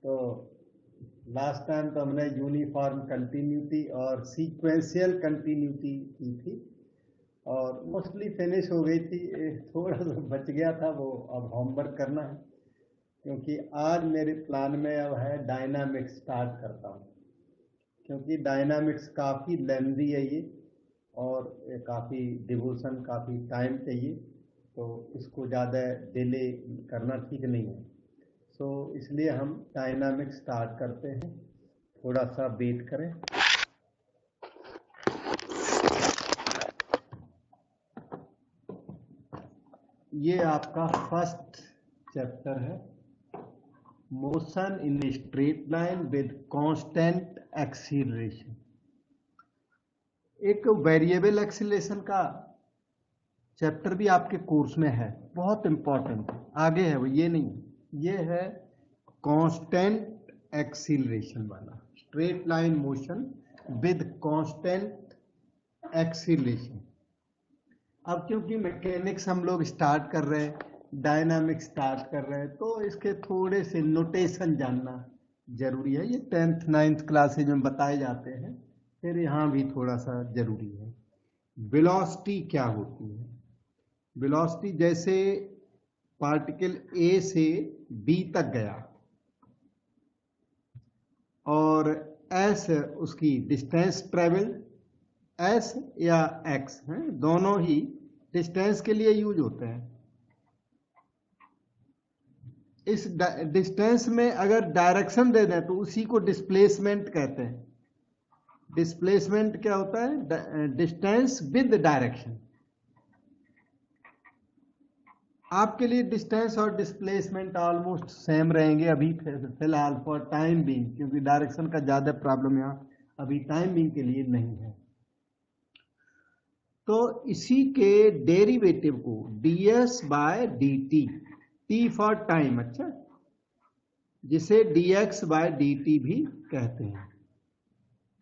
तो last time तो हमने यूनिफॉर्म कंटिन्यूटी और सीक्वेंशियल कंटिन्यूटी की थी और मोस्टली फिनिश हो गई थी। थोड़ा सा बच गया था, वो अब होमवर्क करना है, क्योंकि आज मेरे प्लान में अब है डायनामिक्स स्टार्ट करता हूँ, क्योंकि डायनामिक्स काफ़ी लेंदी है ये और काफ़ी डिवोशन, काफ़ी टाइम चाहिए, तो इसको ज़्यादा डिले करना ठीक नहीं है। सो इसलिए हम डायनामिक्स स्टार्ट करते हैं, थोड़ा सा वेट करें। ये आपका फर्स्ट चैप्टर है, motion in straight line with constant acceleration. एक वेरिएबल एक्सीलरेशन का चैप्टर भी आपके कोर्स में है, बहुत इंपॉर्टेंट आगे है वो, ये नहीं, ये है कांस्टेंट एक्सीलरेशन वाला, straight line motion with constant acceleration. अब क्योंकि मैकेनिक्स हम लोग स्टार्ट कर रहे हैं, डायनामिक्स स्टार्ट कर रहे हैं, तो इसके थोड़े से नोटेशन जानना जरूरी है। ये 10th 9th क्लासेज में बताए जाते हैं, फिर यहाँ भी थोड़ा सा जरूरी है। वेलोसिटी क्या होती है? वेलोसिटी जैसे पार्टिकल ए से बी तक गया और एस उसकी डिस्टेंस ट्रेवल, एस या एक्स है, दोनों ही डिस्टेंस के लिए यूज होते हैं। इस डिस्टेंस में अगर डायरेक्शन दे दें तो उसी को डिस्प्लेसमेंट कहते हैं। डिस्प्लेसमेंट क्या होता है? Distance with direction. आपके लिए डिस्टेंस और डिस्प्लेसमेंट ऑलमोस्ट सेम रहेंगे अभी फिलहाल, फॉर टाइम बीइंग, क्योंकि डायरेक्शन का ज्यादा प्रॉब्लम यहाँ अभी टाइम बीइंग के लिए नहीं है। तो इसी के डेरिवेटिव को ds by D T for time, अच्छा, जिसे dx बाय dt भी कहते हैं,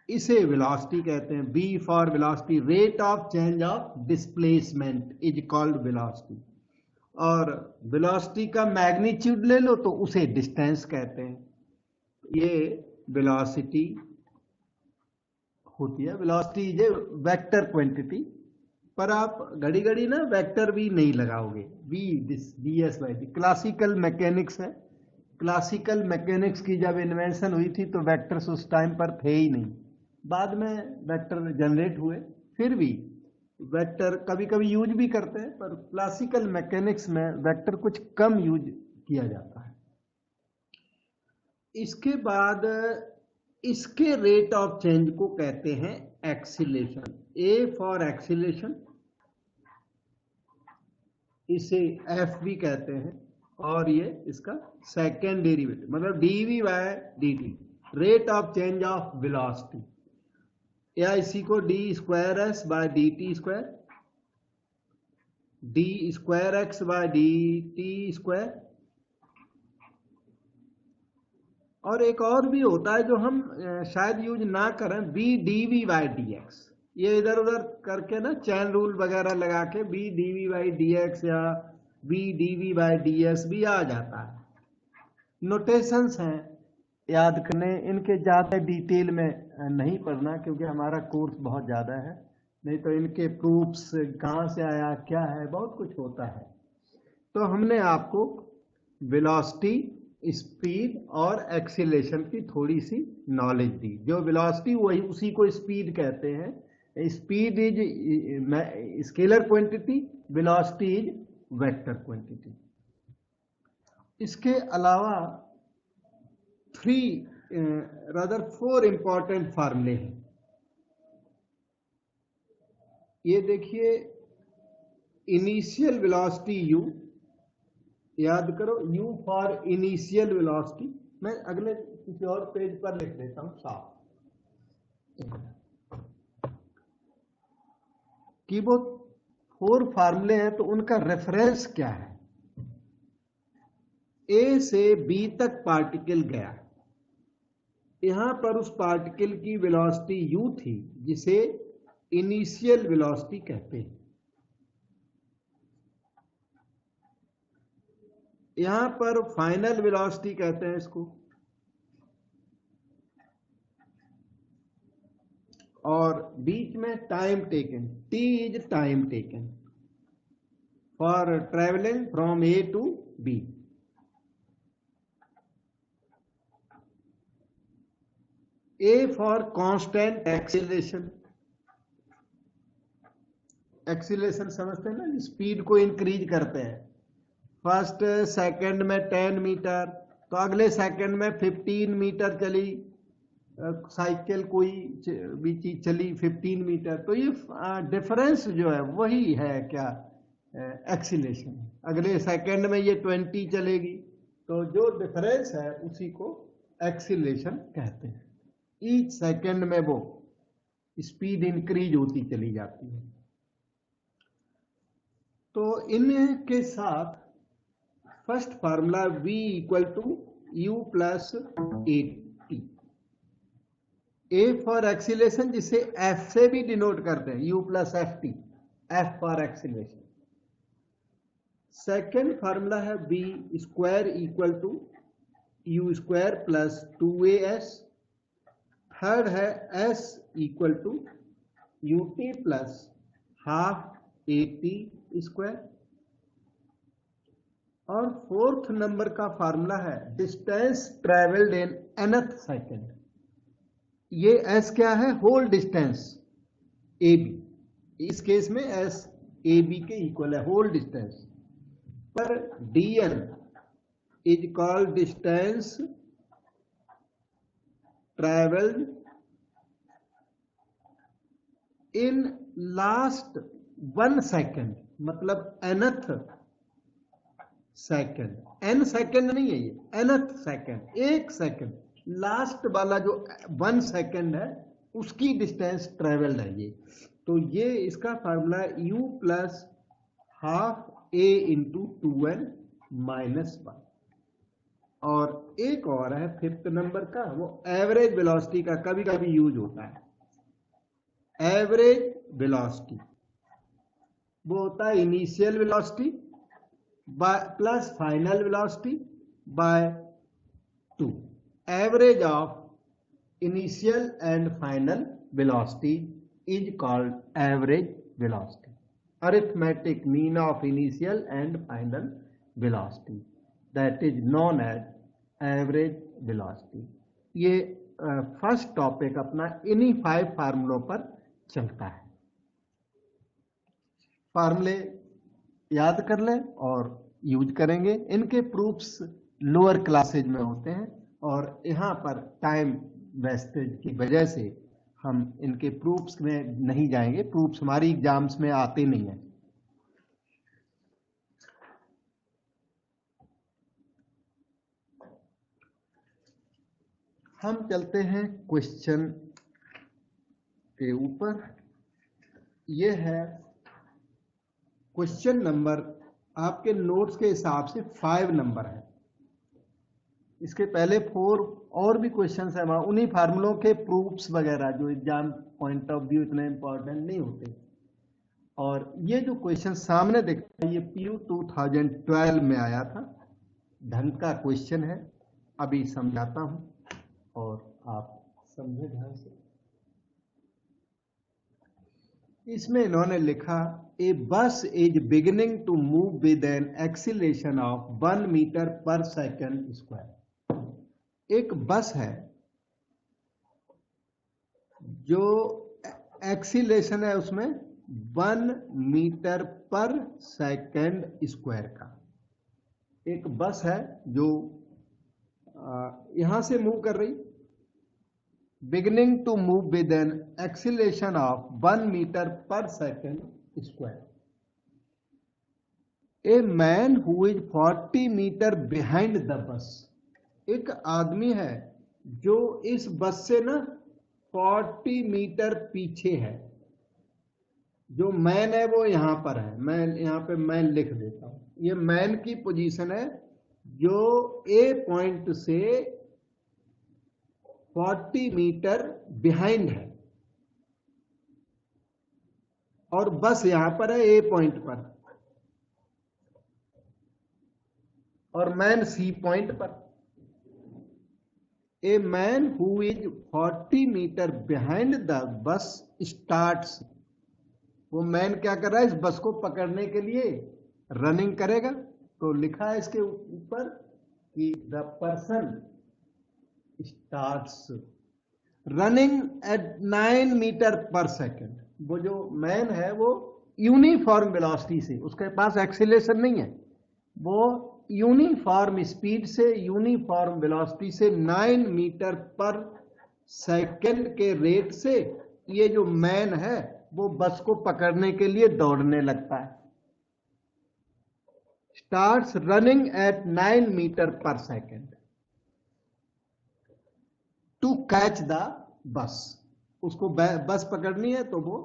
इसे वेलोसिटी कहते हैं। v for velocity, rate of change of displacement is called velocity. और वेलोसिटी का मैग्नीट्यूड ले लो तो उसे डिस्टेंस कहते हैं। ये वेलोसिटी होती है। Velocity is a vector quantity, पर आप घड़ी घड़ी ना वेक्टर भी नहीं लगाओगे, D S by D classical mechanics है। क्लासिकल मैकेनिक्स की जब इन्वेंशन हुई थी तो वेक्टर्स उस टाइम पर थे ही नहीं, बाद में वेक्टर जनरेट हुए, फिर भी वेक्टर कभी कभी यूज भी करते हैं, पर क्लासिकल मैकेनिक्स में वेक्टर कुछ कम यूज किया जाता है। इसके बाद इसके रेट ऑफ चेंज को कहते हैं एक्सीलरेशन। ए फॉर एक्सीलरेशन, इसे एफ भी कहते हैं, और ये इसका सेकेंड डेरिवेटिव, मतलब DV by D rate of change of velocity, या इसी को D square S by D T square, D square X by D T square. और एक और भी होता है जो हम शायद यूज ना करें, B D V by D X. ये इधर उधर करके ना चैन रूल वगैरह लगा के B D V by D X या B D V by D S भी आ जाता है। नोटेशंस हैं याद करने, इनके ज़्यादा डिटेल में नहीं पढ़ना क्योंकि हमारा कोर्स बहुत ज़्यादा है, नहीं तो इनके प्रूफ्स कहाँ से आया क्या है, बहुत कुछ होता है। तो हमने आपको वेलोसिटी, स्पीड और एक्सीलरेशन की थोड़ी सी नॉलेज दी। जो वेलोसिटी वही उसी को स्पीड कहते हैं। Speed is scalar quantity, velocity is vector quantity. इसके अलावा 4 इंपॉर्टेंट फार्मूले हैं। ये देखिए, इनिशियल वेलोसिटी u, याद करो u फॉर इनिशियल वेलोसिटी। मैं अगले किसी और पेज पर लिख देता हूं साफ कि वो 4 फार्मूले हैं, तो उनका रेफरेंस क्या है। ए से बी तक पार्टिकल गया, यहां पर उस पार्टिकल की वेलोसिटी u थी, जिसे इनिशियल वेलोसिटी कहते हैं। यहां पर फाइनल वेलोसिटी कहते हैं इसको, और बीच में time taken, T is time taken for travelling from A to B. A for constant acceleration, acceleration समझते हैं ना, स्पीड को इंक्रीज करते हैं। फर्स्ट सेकंड में 10 मीटर, तो अगले सेकंड में 15 मीटर चली साइकिल, कोई भी चीज चली 15 मीटर, तो ये डिफरेंस जो है वही है क्या, एक्सीलरेशन। अगले सेकंड में ये 20 चलेगी, तो जो डिफरेंस है उसी को एक्सीलरेशन कहते हैं। ईच सेकंड में वो स्पीड इंक्रीज होती चली जाती है। तो इनके साथ first formula v equal to u plus A T, A for acceleration जिसे f से भी डिनोट करते हैं, u plus F T, F for acceleration. Second formula है v square equal to u square plus 2as। Third है s equal to ut plus half A T square. और fourth number का formula है distance travelled in nth second. ये s क्या है, whole distance A B, इस case में s A B के इक्वल है, होल डिस्टेंस। पर dn is called distance travelled in last 1 second, मतलब nth सेकेंड, n सेकेंड नहीं है ये, nth सेकेंड, एक सेकेंड, लास्ट वाला जो 1 सेकेंड है उसकी डिस्टेंस ट्रेवल्ड है ये। तो ये इसका formula u plus half a into 2n minus 1। और एक और है फिफ्थ नंबर का, वो एवरेज वेलोसिटी का कभी कभी यूज होता है। एवरेज वेलोसिटी वो होता है initial velocity plus final velocity by 2। Average of initial and final velocity is called average velocity. Arithmetic mean of initial and final velocity, that is known as average velocity. ये first topic अपना इन्हीं 5 फार्मूलों पर चलता है। फार्मूले याद कर लें और यूज करेंगे। इनके प्रूफ्स लोअर क्लासेज में होते हैं और यहाँ पर टाइम वेस्टेज की वजह से हम इनके प्रूफ्स में नहीं जाएंगे, प्रूफ्स हमारी एग्जाम्स में आते नहीं हैं। हम चलते हैं क्वेश्चन के ऊपर। यह है क्वेश्चन नंबर, आपके नोट्स के हिसाब से 5 नंबर है। इसके पहले 4 और भी क्वेश्चंस हैं, वहाँ उन्हीं फार्मूलों के प्रूफ्स वगैरह जो एग्जाम पॉइंट ऑफ व्यू इतने इंपॉर्टेंट नहीं होते। और ये जो क्वेश्चन सामने देखते हैं ये PU 2012 में आया था, ढंग का क्वेश्चन है। अभी समझाता हूँ और आप समझे ध्यान से। इसमें इन्होंने लिखा a bus is beginning to move with an acceleration of 1 metre per second square. एक बस है जो एक्सीलरेशन है उसमें 1 मीटर पर सेकेंड स्क्वायर का। एक बस है जो यहां से मूव कर रही, beginning to move with an acceleration of 1 meter per second square. A man who is 40 meter behind the bus. एक आदमी है जो इस बस से ना 40 मीटर पीछे है। जो मैन है वो यहां पर है, मैं यहां पे मैन लिख देता हूं। ये मैन की पोजीशन है जो ए पॉइंट से 40 मीटर बिहाइंड है और बस यहां पर है ए पॉइंट पर और मैन सी पॉइंट पर। A man who is 40 metre behind the bus starts, वो मैन क्या कर रहा है, इस बस को पकड़ने के लिए रनिंग करेगा। तो लिखा है इसके ऊपर कि the person starts running at 9 metre per second. वो जो मैन है वो यूनिफॉर्म वेलोसिटी से, उसके पास एक्सीलरेशन नहीं है, वो यूनिफॉर्म स्पीड से, यूनिफॉर्म वेलोसिटी से 9 मीटर पर सेकेंड के रेट से ये जो मैन है वो बस को पकड़ने के लिए दौड़ने लगता है। Starts running at 9 metre per second to catch the bus. उसको बस पकड़नी है तो वो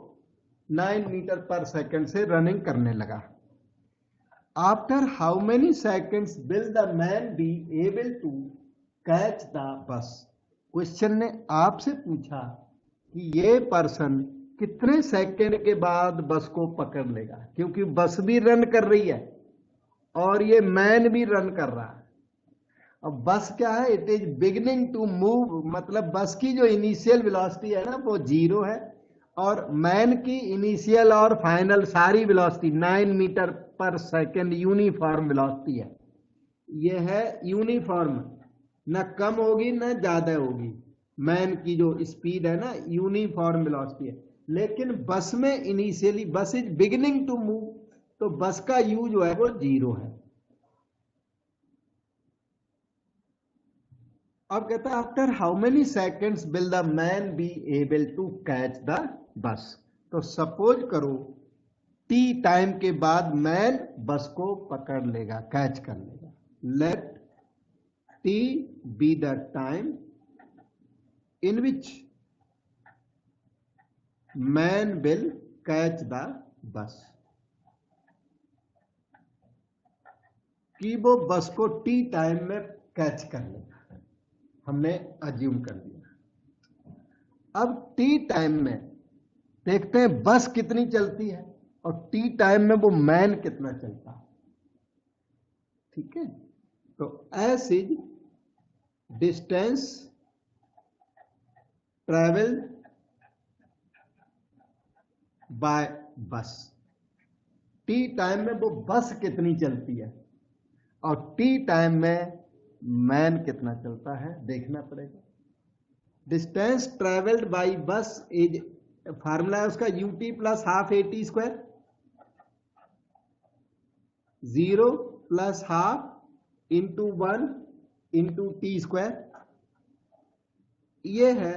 9 मीटर पर सेकेंड से रनिंग करने लगा। After how many seconds will the man be able to catch the bus. Question ने आपसे पूछा कि ये पर्सन कितने सेकेंड के बाद बस को पकड़ लेगा, क्योंकि बस भी रन कर रही है और ये मैन भी रन कर रहा है। अब बस क्या है, it is beginning to move, मतलब बस की जो इनिशियल वेलोसिटी है ना वो 0 है, और मैन की इनिशियल और फाइनल सारी velocity 9 metre per second uniform velocity है। ये है यूनिफॉर्म, ना कम होगी ना ज्यादा होगी। मैन की जो स्पीड है ना यूनिफॉर्म वेलोसिटी है, लेकिन बस में इनिशियली बस इज बिगिनिंग टू मूव, तो बस का यू जो है वो 0 है। अब कहता है after how many seconds will the man be able to catch the bus. तो सपोज करो टी टाइम के बाद मैन बस को पकड़ लेगा, कैच कर लेगा। Let t be the time in which man will catch the bus, कि वो बस को टी टाइम में कैच कर लेगा। हमने अज्यूम कर लिया। अब टी टाइम में देखते हैं बस कितनी चलती है और टी टाइम में वो मैन कितना चलता है। ठीक है, तो S is distance travelled by बस। टी टाइम में वो बस कितनी चलती है और टी टाइम में मैन कितना चलता है देखना पड़ेगा। डिस्टेंस ट्रेवल्ड बाय बस इज, फार्मूला है उसका UT plus half eighty square, 0 plus half into 1 into T square. ये है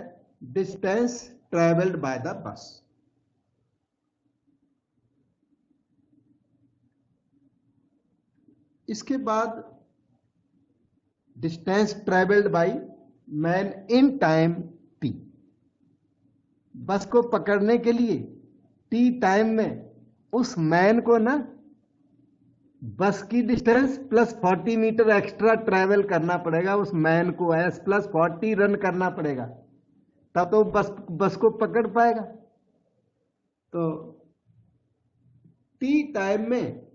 distance travelled by the bus. इसके बाद distance travelled by man in time T. बस को पकड़ने के लिए टी टाइम में उस मैन को ना बस की distance plus 40 metre extra travel करना पड़ेगा, उस मैन को एस प्लस 40 रन करना पड़ेगा, तब तो बस को पकड़ पाएगा। तो टी टाइम में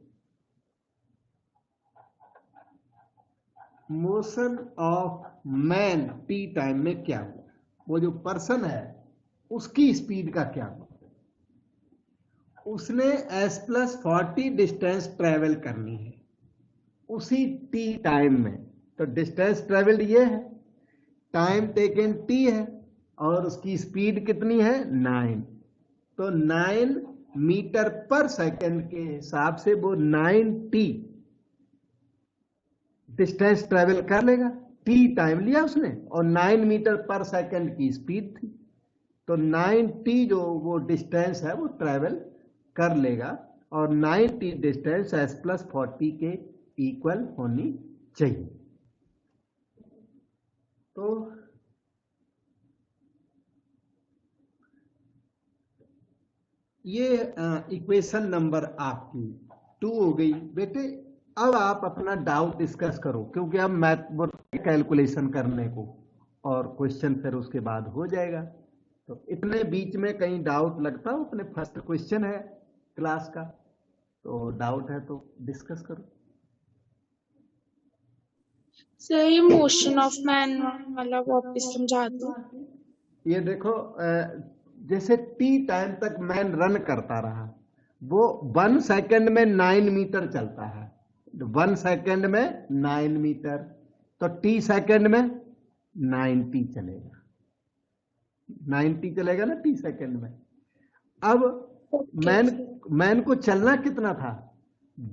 motion of man T time में क्या हुआ, वो जो पर्सन है उसकी स्पीड का क्या हुआ। उसने s प्लस 40 डिस्टेंस ट्रेवल करनी है उसी टी टाइम में, तो डिस्टेंस ट्रेवल्ड ये है, टाइम टेकन t है और उसकी स्पीड कितनी है 9, तो 9 मीटर पर सेकंड के हिसाब से वो 9t डिस्टेंस ट्रेवल कर लेगा। t टाइम लिया उसने और 9 मीटर पर सेकंड की स्पीड थी, तो 9t जो वो डिस्टेंस है वो ट्रेवल कर लेगा और 9t डिस्टेंस s प्लस 40 के इक्वल होनी चाहिए। तो ये इक्वेशन नंबर आपकी 2 हो गई बेटे। अब आप अपना डाउट डिस्कस करो, क्योंकि अब मैथ कैलकुलेशन करने को और क्वेश्चन फिर उसके बाद हो जाएगा। तो इतने बीच में कहीं डाउट लगता हो, अपने फर्स्ट क्वेश्चन है क्लास का, तो डाउट है तो डिस्कस करो। सही मोशन ऑफ मैन वाला वापस समझा दो। ये देखो जैसे टी टाइम तक मैन रन करता रहा, वो 1 सेकंड में 9 मीटर चलता है, 1 सेकंड में 9 मीटर, तो टी सेकंड में 90 चलेगा, 90 चलेगा ना टी सेकंड में। अब ओके मैन मैन को चलना कितना था,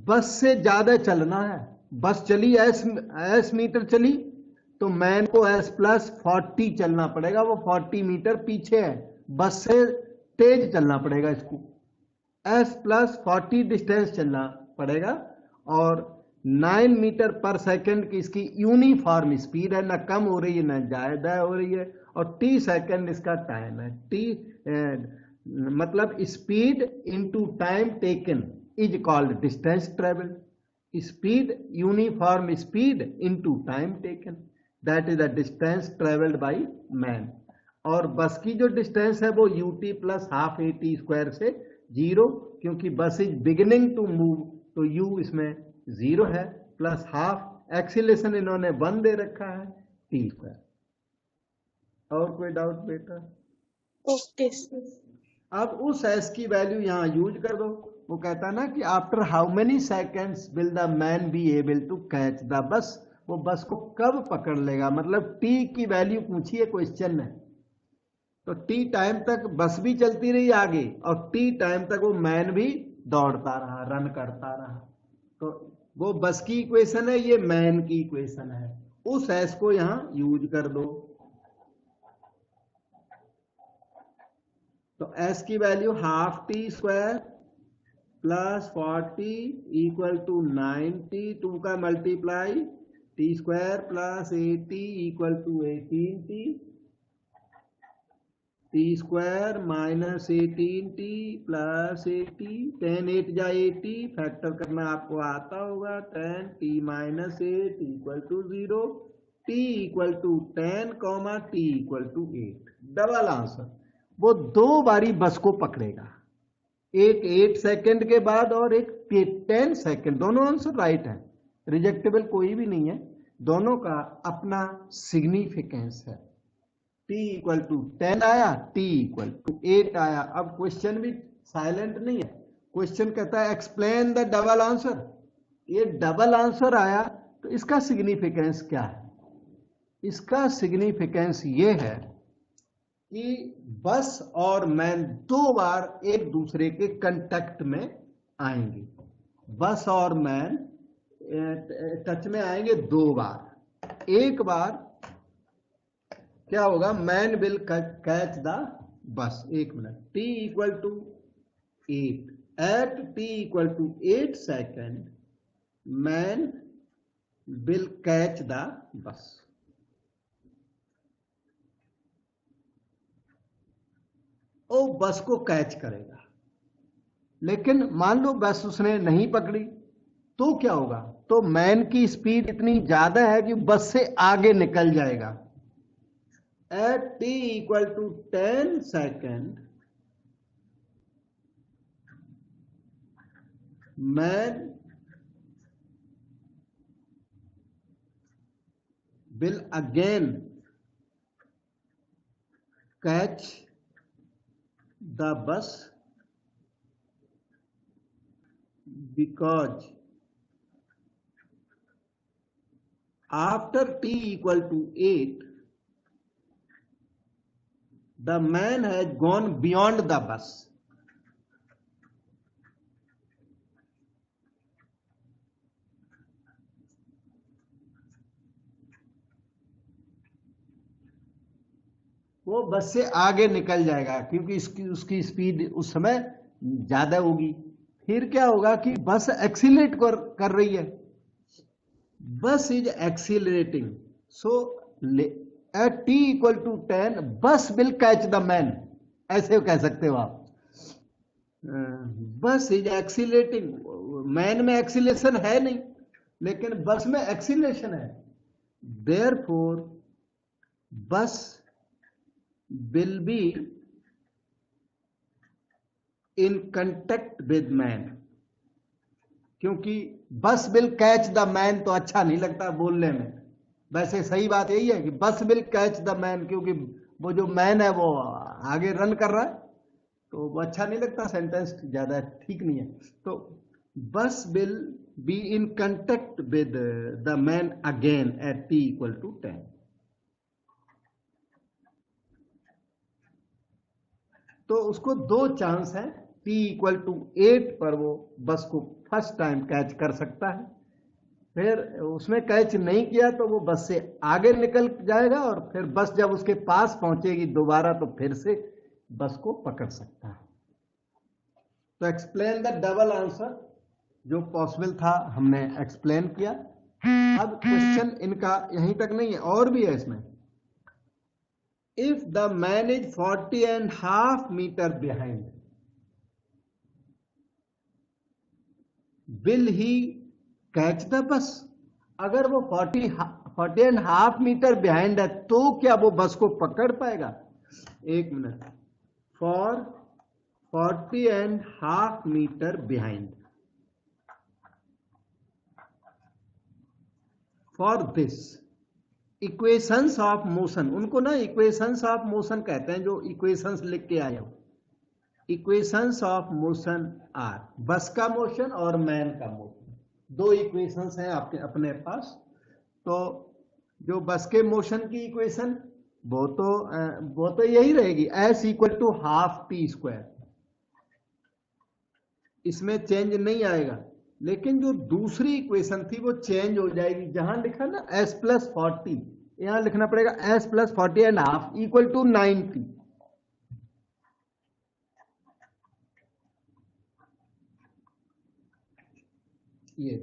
बस से ज्यादा चलना है। बस चली एस मीटर चली, तो मैन को एस प्लस 40 चलना पड़ेगा, वो 40 मीटर पीछे है, बस से तेज चलना पड़ेगा इसको, एस प्लस 40 डिस्टेंस चलना पड़ेगा। और 9 मीटर पर सेकंड की इसकी यूनिफॉर्म स्पीड है, ना कम हो रही है ना ज्यादा हो रही है, और टी सेकंड इसका टाइम है। टी मतलब speed into time taken is called distance travelled. Speed, uniform speed into time taken, that is the distance travelled by man. और बस की जो डिस्टेंस है वो यूटी प्लस हाफ ए टी स्क्वायर से 0, क्योंकि बस इज बिगिनिंग टू मूव, तो यू इसमें 0 है, प्लस हाफ एक्सीलेशन इन्होंने 1 दे रखा है, टी स्क्वायर। और कोई डाउट बेटा? ओके। अब उस एस की वैल्यू यहां यूज कर दो। वो कहता है ना कि after how many seconds will the man be able to catch the bus, वो बस को कब पकड़ लेगा, मतलब टी की वैल्यू पूछी है क्वेश्चन में। तो टी टाइम तक बस भी चलती रही आगे, और टी टाइम तक वो मैन भी दौड़ता रहा, रन करता रहा। तो वो बस की इक्वेशन है, ये मैन की इक्वेशन है, उस एस को यहां यूज कर दो। तो एस की value half t square plus 40 equal to 90, 2 का multiply, t square plus 80 equal to 18t, t square minus 18t plus 80, 10 8 जा 80, फैक्टर करना आपको आता होगा, 10 t minus 8 equal to 0, t equal to 10 comma t equal to 8। Double answer, वो 2 बारी बस को पकड़ेगा, एक 8 सेकंड के बाद और एक 10 सेकंड, दोनों आंसर राइट है, रिजेक्टेबल कोई भी नहीं है, दोनों का अपना सिग्निफिकेंस है। t इक्वल टू 10 आया, t इक्वल टू 8 आया। अब क्वेश्चन भी साइलेंट नहीं है, क्वेश्चन कहता है एक्सप्लेन द डबल आंसर। ये डबल आंसर आया तो इसका सिग्निफिकेंस क्या है? इसका सिग्निफिकेंस ये है कि बस और मैन 2 बार एक दूसरे के कांटेक्ट में आएंगे, बस और मैन टच में आएंगे 2 बार। एक बार क्या होगा, man will catch the bus, 1 minute, t equal to 8, at t equal to 8 second man will catch the bus. वो बस को कैच करेगा, लेकिन मान लो बस उसने नहीं पकड़ी, तो क्या होगा, तो मैन की स्पीड इतनी ज्यादा है कि बस से आगे निकल जाएगा। At t equal to 10 second, man will again catch the bus, because after t equal to 8, the man has gone beyond the bus. वो बस से आगे निकल जाएगा, क्योंकि उसकी स्पीड उस समय ज्यादा होगी। फिर क्या होगा कि बस एक्सीलरेट कर रही है, बस is accelerating, so at t equal to 10 बस विल कैच द मैन, ऐसे कह सकते हो आप। बस इज एक्सीलरेटिंग, मैन में एक्सीलेशन है नहीं, लेकिन बस में एक्सीलेशन है, therefore bus will be in contact with man. क्योंकि bus will catch the man तो अच्छा नहीं लगता बोलने में, वैसे सही बात यही है कि बस विल कैच द मैन, क्योंकि वो जो मैन है वो आगे रन कर रहा है, तो वो अच्छा नहीं लगता, सेंटेंस ज्यादा ठीक नहीं है। तो bus will be in contact with the man again at t equal to 10। तो उसको दो चांस है, t इक्वल टू 8 पर वो बस को फर्स्ट टाइम कैच कर सकता है, फिर उसमें कैच नहीं किया तो वो बस से आगे निकल जाएगा, और फिर बस जब उसके पास पहुंचेगी दोबारा तो फिर से बस को पकड़ सकता है। तो एक्सप्लेन द डबल आंसर, जो पॉसिबल था हमने एक्सप्लेन किया। अब क्वेश्चन इनका यहीं तक नहीं है, और भी है इसमें। If the man is 40.5 metre behind, will he catch the bus? अगर वो 40.5 मीटर बिहाइंड है तो क्या वो बस को पकड़ पाएगा? एक minute. For 40.5 metre behind, for this equations of motion, उनको ना इक्वेशंस ऑफ मोशन कहते हैं, जो इक्वेशंस लिख के आए हो। इक्वेशंस ऑफ मोशन आर बस का मोशन और मैन का मोशन, दो इक्वेशंस हैं आपके अपने पास। तो जो बस के मोशन की इक्वेशन वो तो यही रहेगी, s equal to half t square, इसमें चेंज नहीं आएगा। लेकिन जो दूसरी इक्वेशन थी वो चेंज हो जाएगी, जहां लिखा ना s प्लस 40, यहां लिखना पड़ेगा s प्लस 40.5 इक्वल टू 90। ये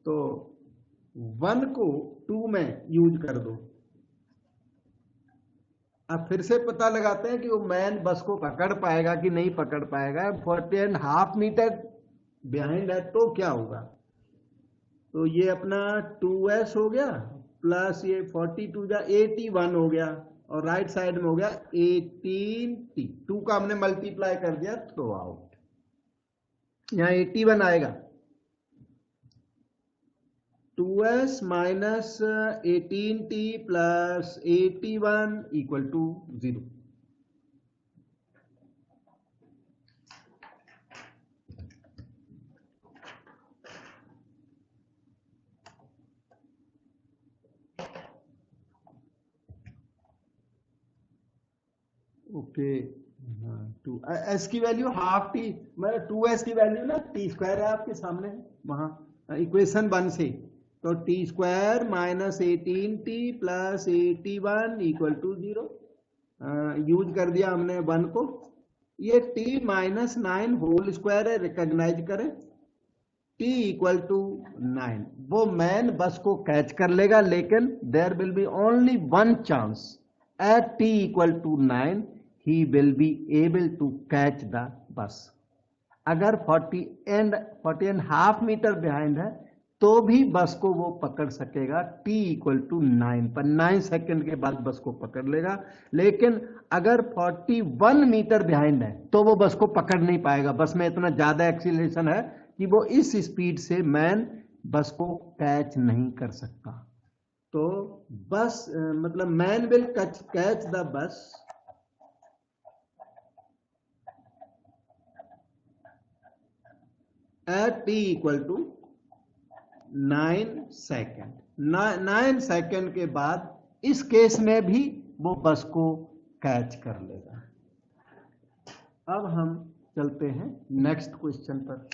तो 1 को 2 में यूज कर दो। अब फिर से पता लगाते हैं कि वो मैन बस को पकड़ पाएगा कि नहीं पकड़ पाएगा। 40.5 मीटर बिहाइंड है तो क्या होगा? तो ये अपना 2s हो गया प्लस ये 42 जा 81 हो गया, और राइट साइड में हो गया 18t। 2 का हमने मल्टीप्लाई कर दिया, थ्रो आउट। यहां 81 आएगा। 2s minus 18t plus 81 equal to 0। Okay, two s की वैल्यू हाफ टी, मतलब 2s की वैल्यू ना टी स्क्वायर है आपके सामने वहां इक्वेशन 1 से। तो t square minus 18t plus 81 equal to 0। Use कर दिया हमने 1 को। ये t माइनस 9 होल स्क्वायर है, रिकॉग्नाइज करें। t इक्वल टू 9, वो मैन बस को कैच कर लेगा, लेकिन there will be only one chance at t equal to 9 he will be able to catch the bus। अगर 40.5 मीटर बिहाइंड है तो भी बस को वो पकड़ सकेगा t इक्वल टू 9 पर, 9 सेकंड के बाद बस को पकड़ लेगा। लेकिन अगर 41 मीटर बिहाइंड है तो वो बस को पकड़ नहीं पाएगा, बस में इतना ज्यादा एक्सीलरेशन है कि वो इस स्पीड से मैन बस को कैच नहीं कर सकता। तो बस मतलब man will catch the bus at t equal to 9 second. 9 second के बाद इस केस में भी वो बस को कैच कर लेगा। अब हम चलते हैं नेक्स्ट क्वेश्चन पर।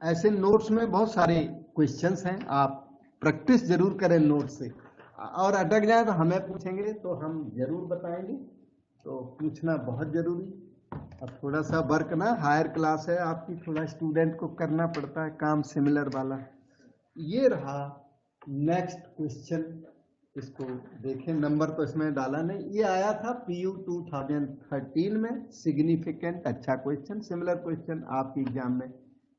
ऐसे नोट्स में बहुत सारे क्वेश्चंस हैं, आप प्रैक्टिस जरूर करें नोट से, और अटक जाए तो हमें पूछेंगे तो हम जरूर बताएंगे। तो पूछना बहुत जरूरी। अब थोड़ा सा वर्क ना, हायर क्लास है आपकी, थोड़ा स्टूडेंट को करना पड़ता है काम सिमिलर वाला। ये रहा नेक्स्ट क्वेश्चन, इसको देखें। नंबर तो इसमें डाला नहीं, ये आया था PU 2013 में, सिग्निफिकेंट अच्छा क्वेश्चन। सिमिलर क्वेश्चन आपके एग्जाम में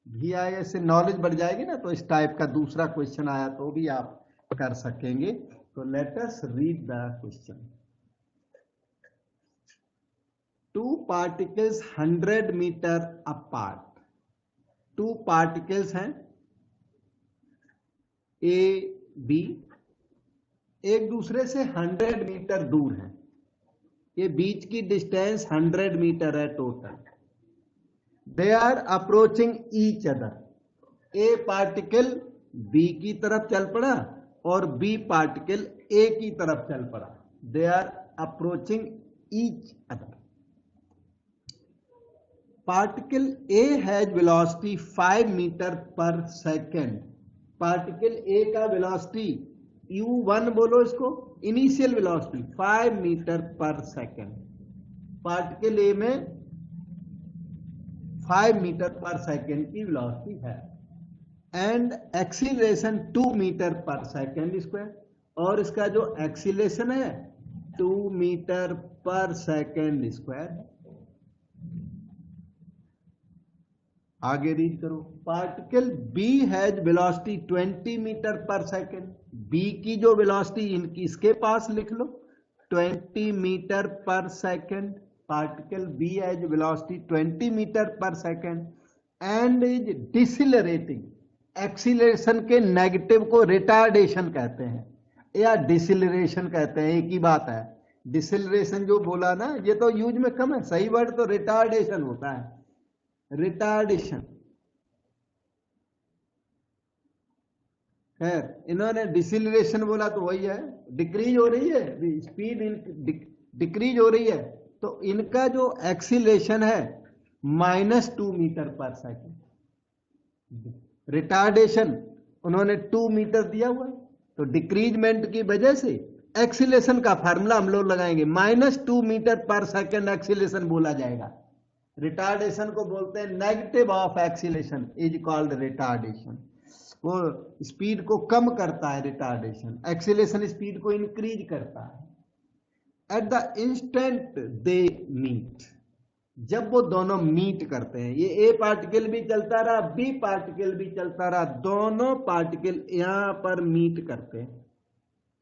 भी आएगा, इससे नॉलेज बढ़ जाएगी ना। तो इस टाइप का दूसरा क्वेश्चन आया तो भी आप कर सकेंगे। तो let us read the question. Two particles 100 metre apart, two particles हैं ए बी, एक दूसरे से 100 मीटर दूर हैं, ये बीच की डिस्टेंस 100 मीटर है total. They are approaching each other, A particle B की तरफ चल पड़ा और बी पार्टिकल ए की तरफ चल पड़ा। They are approaching each other. Particle A has velocity 5 metre per second. Particle A का वेलोसिटी u1 बोलो इसको, initial velocity 5 metre per second. Particle A में 5 मीटर पर सेकेंड की वेलोसिटी है and acceleration 2 metre per second square, और इसका जो acceleration है 2 मीटर पर सेकेंड स्क्वायर है। आगे रीड करो। Particle B has velocity 20 metre per second. B की जो वेलोसिटी इनकी इसके पास लिख लो 20 metre per second. Particle B has velocity 20 metre per second and is decelerating. Acceleration के नेगेटिव को रिटार्डेशन कहते हैं या डिसिलरेशन कहते हैं, एक ही बात है। डिसिलरेशन जो बोला ना ये तो यूज में कम है, सही वर्ड तो रिटार्डेशन होता है, रिटार्डेशन। खैर इन्होंने डिसिलरेशन बोला तो वही है, डिक्रीज हो रही है, स्पीड डिक्रीज हो रही है, तो इनका जो एक्सीलरेशन है -2 मीटर पर सेकेंड। रिटार्डेशन उन्होंने 2 मीटर दिया हुआ है, तो डिक्रीजमेंट की वजह से एक्सीलरेशन का फार्मूला हम लोग लगाएंगे, -2 मीटर पर सेकेंड एक्सीलरेशन बोला जाएगा। रिटार्डेशन को बोलते हैं negative of acceleration is called retardation. वो स्पीड को कम करता है रिटार्डेशन, एक्सीलरेशन स्पीड को इंक्रीज करता है। At the instant they meet, जब वो दोनों मीट करते हैं, ये ए पार्टिकल भी चलता रहा बी पार्टिकल भी चलता रहा, दोनों पार्टिकल यहां पर मीट करते हैं,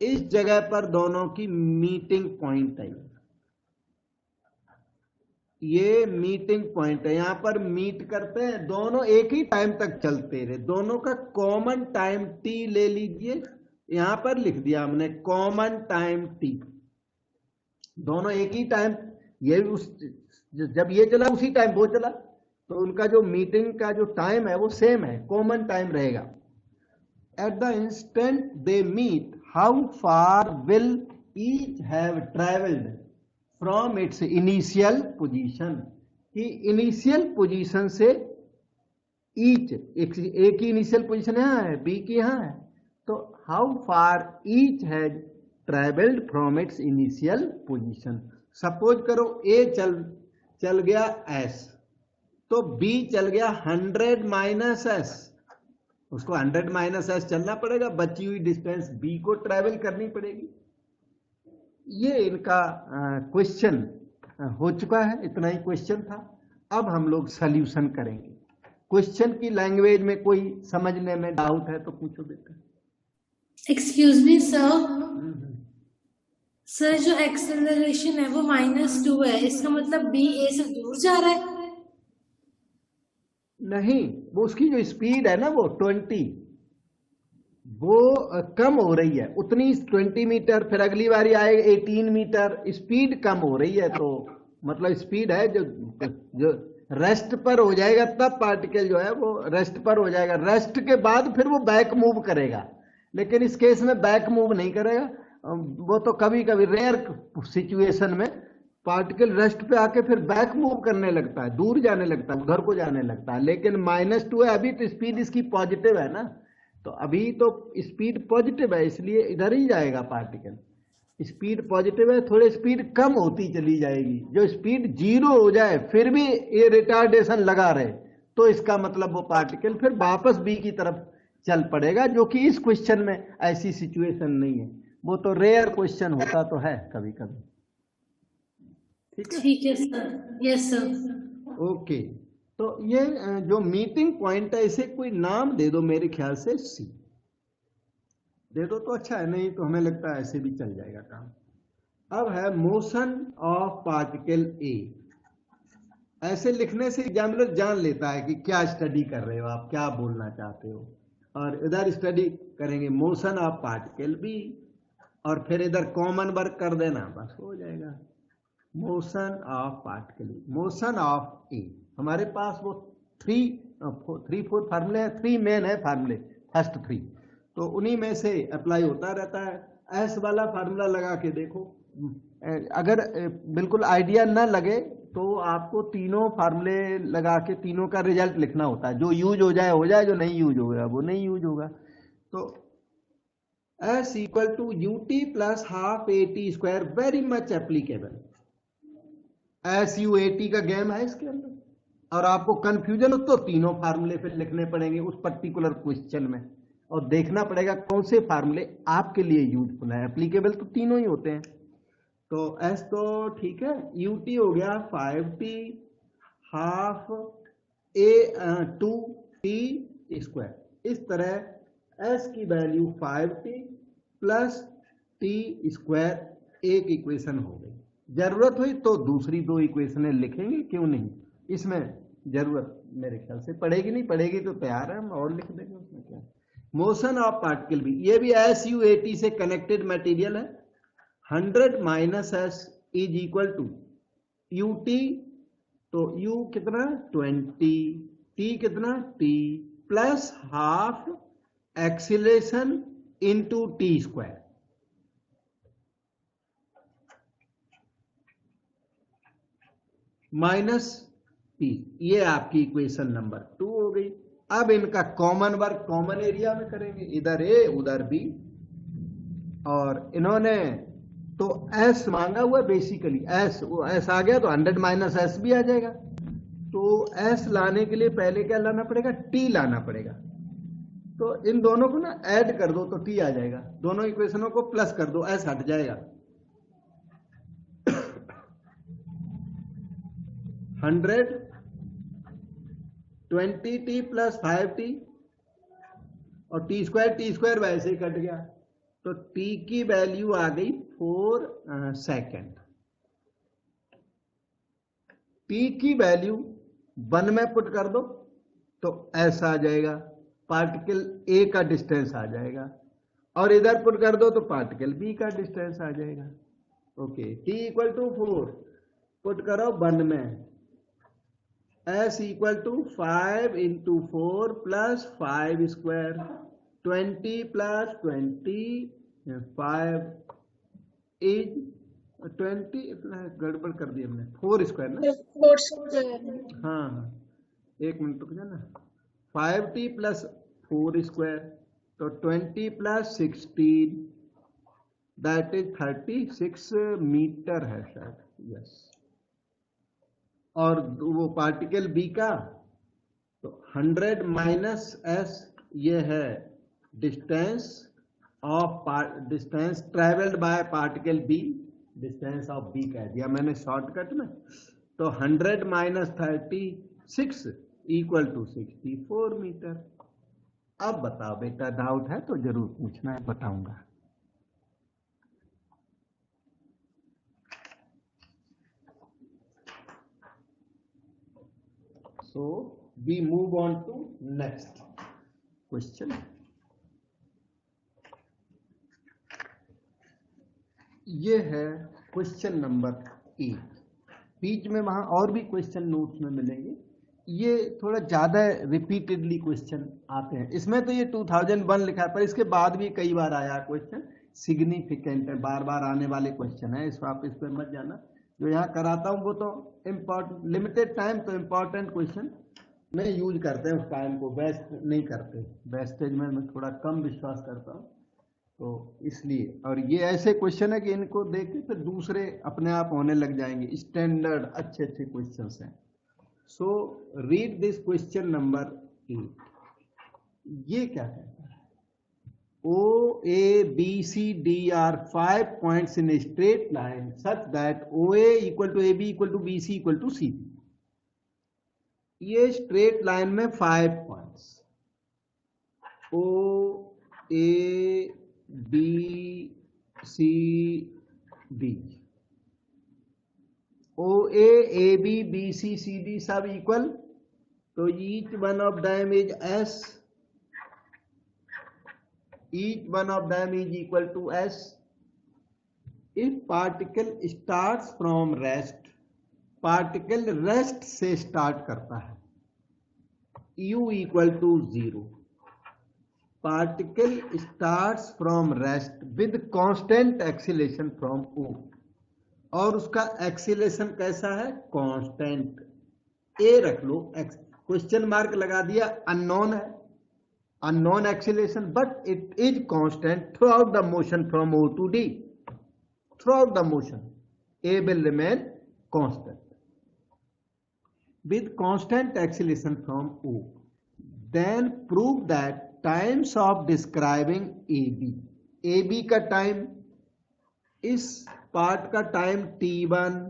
इस जगह पर दोनों की मीटिंग पॉइंट है। ये मीटिंग पॉइंट है, यहां पर मीट करते हैं, दोनों एक ही टाइम तक चलते रहे, दोनों का कॉमन टाइम टी ले लीजिए, यहां पर लिख दिया हमने कॉमन टाइम टी। दोनों एक ही टाइम, ये उस जब ये चला उसी टाइम वो चला, तो उनका जो मीटिंग का जो टाइम है वो सेम है, कॉमन टाइम रहेगा। At the instant they meet how far will each have travelled from its initial position, कि इनिशियल पोजीशन से ईच, एक ही इनिशियल पोजीशन यहां है, बी की यहां है, तो how far each has travelled from its initial position. Suppose करो ए चल गया एस, तो बी चल गया 100 माइनस एस, उसको 100 माइनस एस चलना पड़ेगा, बची हुई डिस्टेंस बी को ट्रेवल करनी पड़ेगी। ये इनका क्वेश्चन हो चुका है, इतना ही क्वेश्चन था। अब हम लोग सॉल्यूशन करेंगे। क्वेश्चन की लैंग्वेज में कोई समझने में डाउट है तो पूछो बेटा। एक्सक्यूज मी सर, सर जो एक्सेलरेशन है वो -2 है, इसका मतलब बी ए से दूर जा रहा है? नहीं, वो उसकी जो स्पीड है ना वो 20, वो कम हो रही है, उतनी 20 मीटर, फिर अगली बारी आए 18 मीटर, स्पीड कम हो रही है, तो मतलब स्पीड है जो रेस्ट पर हो जाएगा तब पार्टिकल जो है वो रेस्ट पर हो जाएगा, रेस्ट के बाद फिर वो बैक मूव करेगा, लेकिन इस केस में बैक मूव नहीं करेगा। वो तो कभी कभी रेयर सिचुएशन में पार्टिकल रेस्ट पे आके फिर बैक मूव करने लगता है, दूर जाने लगता है, उधर को जाने लगता है, लेकिन -2 है अभी, तो स्पीड इसकी पॉजिटिव है ना, तो अभी तो स्पीड पॉजिटिव है, इसलिए इधर ही जाएगा पार्टिकल। स्पीड पॉजिटिव है, थोड़ी स्पीड कम होती चली जाएगी, जो स्पीड 0 हो जाए फिर भी ये रिटार्डेशन लगा रहे, तो इसका मतलब वो पार्टिकल फिर वापस बी की तरफ चल पड़ेगा, जो कि इस क्वेश्चन में ऐसी सिचुएशन नहीं है, वो तो रेयर क्वेश्चन होता तो है कभी कभी। ठीक है सर, यस सर। ओके, तो ये जो मीटिंग पॉइंट है इसे कोई नाम दे दो, मेरे ख्याल से सी दे दो तो अच्छा है, नहीं तो हमें लगता है ऐसे भी चल जाएगा काम। अब है मोशन ऑफ पार्टिकल ए। ऐसे लिखने से एग्जामिनर जान लेता है कि क्या स्टडी कर रहे हो आप, क्या बोलना चाहते हो। और इधर स्टडी करेंगे मोशन ऑफ पार्टिकल बी, और फिर इधर कॉमन वर्क कर देना, बस हो जाएगा। Motion of particle, motion of A, हमारे पास वो थ्री फोर फार्मूले हैं, 3 मेन है फार्मूले, फर्स्ट 3, तो उन्हीं में से अप्लाई होता रहता है। एस वाला फार्मूला लगा के देखो, अगर बिल्कुल आइडिया न लगे तो आपको तीनों फार्मूले लगा के तीनों का रिजल्ट लिखना होता है, जो यूज हो जाए, जो नहीं यूज होगा वो नहीं यूज होगा। तो S equal to UT plus half AT square, very much applicable. SUAT का गेम है इसके अंदर, और आपको कंफ्यूजन हो तो तीनों फार्मूले फिर लिखने पड़ेंगे उस पर्टिकुलर क्वेश्चन में, और देखना पड़ेगा कौन से फार्मूले आपके लिए यूजफुल है। एप्लीकेबल तो तीनों ही होते हैं। तो S तो ठीक है, UT हो गया 5T हाफ A2T स्क्वायर। इस तरह S की value 5T plus T square एक इक्वेशन हो गई। जरूरत हुई तो दूसरी 2 इक्वेशनें लिखेंगे, क्यों नहीं, इसमें जरूरत मेरे ख्याल से पड़ेगी, नहीं पड़ेगी तो तैयार है, हम और लिख देंगे, उसमें क्या। मोशन ऑफ पार्टिकल भी, ये भी SUAT से कनेक्टेड मटेरियल है। 100 minus S is equal to UT, तो U कितना 20, T कितना T plus half acceleration into T square, minus P। ये आपकी इक्वेशन नंबर 2 हो गई। अब इनका कॉमन वर्क कॉमन एरिया में करेंगे, इधर A उधर B, और इन्होंने तो S मांगा हुआ है बेसिकली, S आ गया तो 100 माइनस S भी आ जाएगा। तो S लाने के लिए पहले क्या लाना पड़ेगा, T लाना पड़ेगा। तो इन दोनों को ना ऐड कर दो तो T आ जाएगा, दोनों इक्वेशनों को प्लस कर दो, S हट जाएगा। 100 20T प्लस 5T, और T स्क्वायर वैसे ही कट गया, तो T की वैल्यू आ गई 4 सेकेंड। T की वैल्यू 1 में पुट कर दो तो ऐसा आ जाएगा, पार्टिकल A का डिस्टेंस आ जाएगा, और इधर पुट कर दो तो पार्टिकल B का डिस्टेंस आ जाएगा। Okay, T equal to 4 put करो 1 में, S equal to 5 into 4 plus 5 square, 20 plus 20 5 is 20, गड़बड़ कर दी हमने, 4 स्क्वायर ना, 4 स्क्वायर। हाँ, एक मिनट रुक जाना, 5T प्लस 4 स्क्वायर, तो 20 प्लस 16, दैट इज 36 मीटर है शायद, यस। और वो पार्टिकल B का, तो 100 माइनस S ये है distance travelled by particle B, distance of B कह दिया मैंने शॉर्टकट में। तो 100 माइनस 36 इक्वल टू 64 मीटर। अब बताओ बेटा, डाउट है तो जरूर पूछना है, बताऊंगा। So we move on to next question. ये है क्वेश्चन नंबर 8। बीच में वहां और भी क्वेश्चन नोट्स में मिलेंगे, ये थोड़ा ज्यादा रिपीटेडली क्वेश्चन आते हैं। इसमें तो ये 2001 लिखा है, पर इसके बाद भी कई बार आया क्वेश्चन, सिग्निफिकेंट है, बार बार आने वाले क्वेश्चन है, इस आप इस पर मत जाना। जो यहाँ कराता हूँ वो तो इम्पोर्टेंट, लिमिटेड टाइम तो इम्पोर्टेंट क्वेश्चन में यूज करते हैं, उस टाइम को वेस्ट नहीं करते, वेस्टेज में मैं थोड़ा कम विश्वास करता हूँ, तो इसलिए। और ये ऐसे क्वेश्चन है कि इनको देख के फिर दूसरे अपने आप होने लग जाएंगे, स्टैंडर्ड अच्छे अच्छे क्वेश्चन हैं। So read this question number 8। ये क्या है, OABCD are 5 points in a straight line such that OA equal to AB equal to BC equal to CD. ये स्ट्रेट लाइन में 5 points OABCD, O A B B C C D सब equal, तो each one of them is s, each one of them is equal to s. If particle starts from rest, particle rest से start करता है, u equal to 0. Particle starts from rest with constant acceleration from o, और उसका acceleration कैसा है? constant. a रख लो, question mark लगा दिया, unknown है, unknown acceleration, but it is constant throughout the motion from O to D. Throughout the motion, A will remain constant. With constant acceleration from O, then prove that times of describing AB. AB का टाइम, इस part का time T1,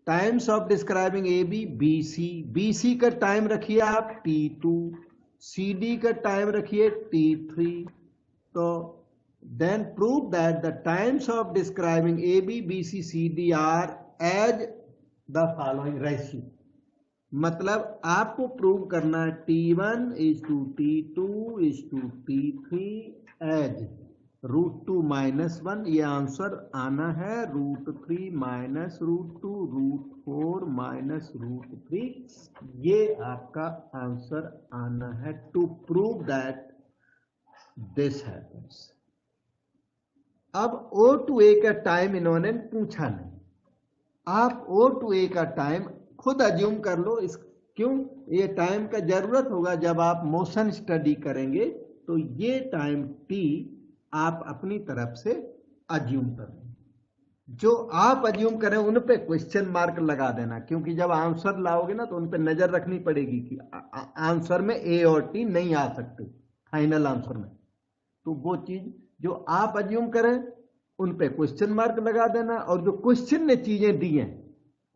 times of describing AB BC, BC का time रखिए आप T2, CD का time रखिए T3. तो then prove that the times of describing AB BC CD are as the following ratio. मतलब आपको प्रूव करना है T1 is to T2 is to T3 as √2 -1. ये आंसर आना है √3 -√2 √4 -√3. ये आपका आंसर आना है to prove that this happens. अब O to A का टाइम इन्होंने पूछा नहीं, आप O to A का टाइम खुद अज्यूम कर लो. इस क्यों? ये टाइम का जरूरत होगा जब आप मोशन स्टडी करेंगे, तो ये टाइम T आप अपनी तरफ से अज्यूम करें. जो आप अज्यूम करें उन पे क्वेश्चन मार्क लगा देना, क्योंकि जब आंसर लाओगे ना तो उन पे नजर रखनी पड़ेगी कि आंसर में ए और टी नहीं आ सकते फाइनल आंसर में. तो वो चीज जो आप अज्यूम करें उन पे क्वेश्चन मार्क लगा देना, और जो क्वेश्चन ने चीजें दी हैं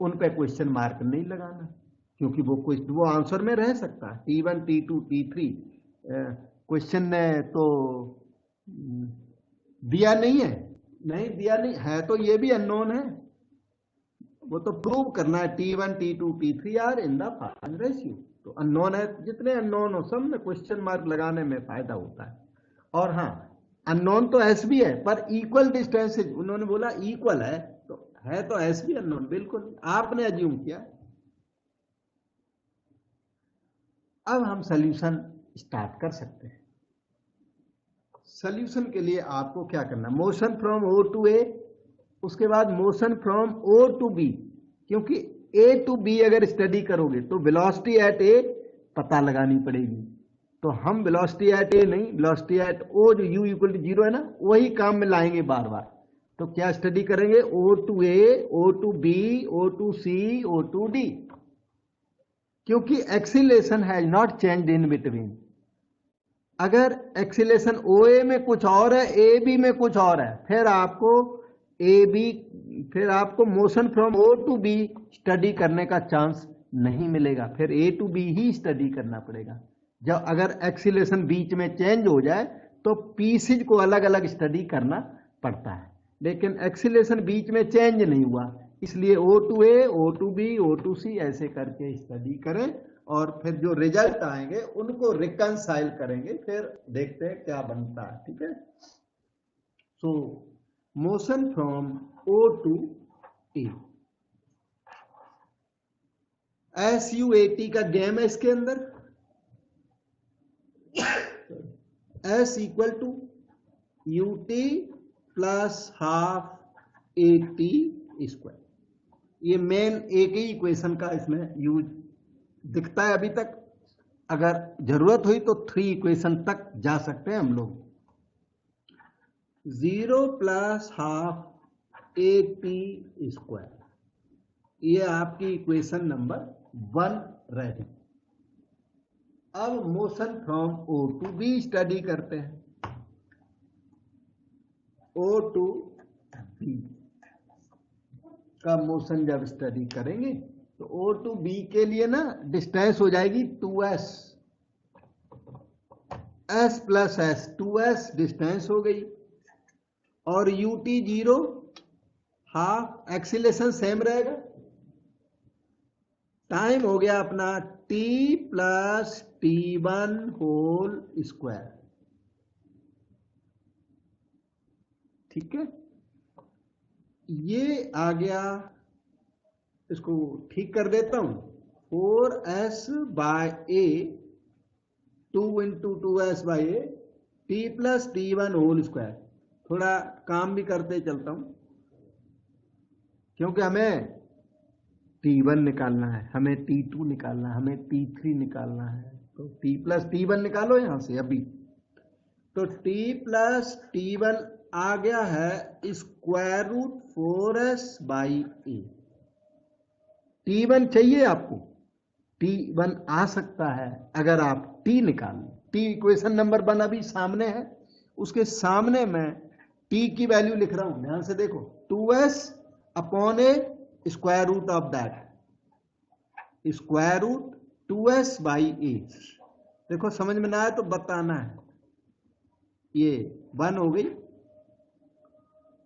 उन पे क्वेश्चन मार्क नहीं लगाना, क्योंकि वो आंसर में रह सकता है. T1 T2 T3 क्वेश्चन ने तो दिया नहीं है, नहीं दिया नहीं है, तो ये भी अननोन है. वो तो प्रूव करना है T1 T2 T3 are in the following ratio. तो अननोन है, जितने अननोन हो सब में क्वेश्चन मार्क लगाने में फायदा होता है. और हाँ, अननोन तो एस भी है, पर इक्वल डिस्टेंसेज उन्होंने बोला इक्वल है, तो एस भी अननोन, बिल्कुल आपने अज्यूम किया. अब हम सॉल्यूशन स्टार्ट कर सकते हैं. सॉल्यूशन के लिए आपको क्या करना, motion from O to A, उसके बाद motion from O to B, क्योंकि A टू B अगर स्टडी करोगे तो वेलोसिटी एट A पता लगानी पड़ेगी. तो हम वेलोसिटी एट A नहीं, वेलोसिटी एट O जो U इक्वल टू 0 है ना, वही काम में लाएंगे बार बार. तो क्या स्टडी करेंगे? O to A, O to B, O to C, O to D, क्योंकि acceleration has not changed in between. अगर एक्सीलरेशन OA में कुछ और है, AB में कुछ और है, फिर आपको motion from O to B study करने का चांस नहीं मिलेगा, फिर A टू B ही स्टडी करना पड़ेगा. जब अगर एक्सीलरेशन बीच में चेंज हो जाए तो पीसीज को अलग अलग स्टडी करना पड़ता है, लेकिन एक्सीलरेशन बीच में चेंज नहीं हुआ, इसलिए O to A, O to B, O to C ऐसे करके स्टडी करें, और फिर जो रिजल्ट आएंगे उनको रिकंसाइल करेंगे, फिर देखते हैं क्या बनता है. ठीक है. So motion from O to A, SUAT का गेम है इसके अंदर. S equal to UT plus half AT square. ये मेन एक ही इक्वेशन का इसमें यूज दिखता है अभी तक. अगर जरूरत हुई तो 3 इक्वेशन तक जा सकते हैं हम लोग. 0 प्लस हाफ AT स्क्वायर, ये आपकी इक्वेशन नंबर 1 रही. अब motion from O to B study करते हैं. O टू B का मोशन जब स्टडी करेंगे तो O टू B के लिए ना डिस्टेंस हो जाएगी 2s, s plus s, 2s distance हो गई, और UT 0 हाफ, एक्सीलरेशन सेम रहेगा, टाइम हो गया अपना t plus t1 whole square. ठीक है, ये आ गया, इसको ठीक कर देता हूं, 4s by a 2 into 2s by a t plus t1 whole square. थोड़ा काम भी करते चलता हूं, क्योंकि हमें t1 निकालना है, हमें t2 निकालना है, हमें t3 निकालना है। तो t प्लस t1 निकालो यहां से अभी। तो t प्लस t1 आ गया है square root 4s by A. t1 चाहिए आपको, t1 आ सकता है अगर आप t निकाल लें। t इक्वेशन नंबर 1 अभी सामने है, उसके सामने मैं t की वैल्यू लिख रहा हूं, ध्यान से देखो, 2s upon A square root of that, square root 2s by A. देखो समझ में ना आए तो बताना है। ये 1 हो गई,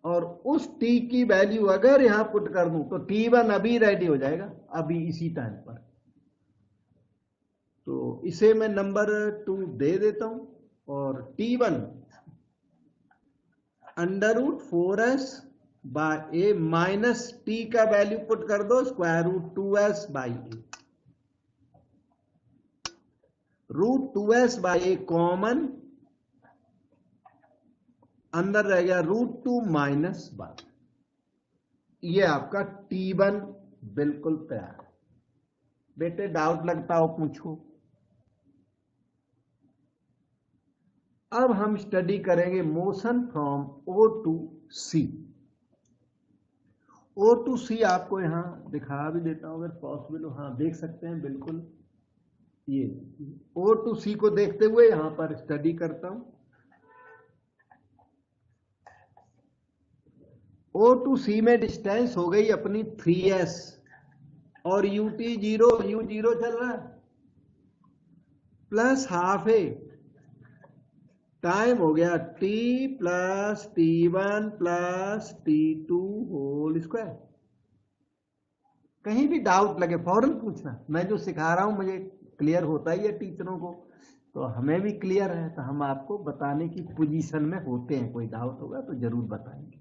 और उस t की वैल्यू अगर यहां पुट कर दूं तो t1 अभी रेडी हो जाएगा, अभी इसी टाइम पर। तो इसे मैं नंबर 2 दे देता हूं, और t1 under root 4s by A minus t का वैल्यू पुट कर दो square root 2s by A. Root 2s by A common, अंदर रह गया रूट 2 माइनस 1। ये आपका t1 बिल्कुल तैयार है। बेटे डाउट लगता हो पूछो। अब हम स्टडी करेंगे motion from O to C। O to C आपको यहां दिखा भी देता हूं अगर पॉसिबल हो। हाँ देख सकते हैं बिल्कुल। ये O टू C को देखते हुए यहां पर स्टडी करता हूं। O टू C में डिस्टेंस हो गई अपनी 3s, और ut 0 u 0 चल रहा है, प्लस हाफ ए, टाइम हो गया t plus t1 plus t2 whole square. कहीं भी डाउट लगे फौरन पूछना, मैं जो सिखा रहा हूं मुझे क्लियर होता ही है टीचरों को, तो हमें भी क्लियर है, तो हम आपको बताने की पोजीशन में होते हैं। कोई डाउट होगा तो जरूर बताएंगे।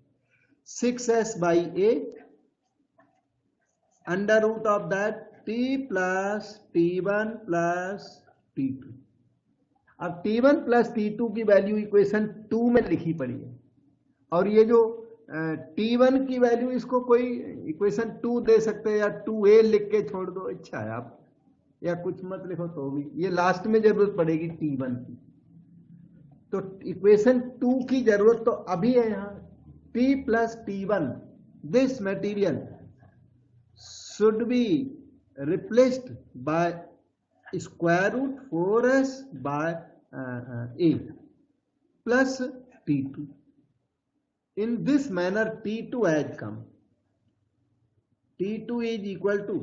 6s by a under root of that t plus t1 plus t2। अब t1 प्लस t2 की वैल्यू इक्वेशन 2 में लिखी पड़ी है, और ये जो t1 की वैल्यू इसको कोई इक्वेशन 2 दे सकते हैं, या 2a लिख के छोड़ दो, इच्छा है आप, या कुछ मत लिखो तो भी, ये लास्ट में जरूरत पड़ेगी t1 की। तो इक्वेशन 2 की जरूरत तो अभी है यहाँ, t plus t1, this material should be replaced by square root 4s by a plus t2. In this manner t2 has come. t2 is equal to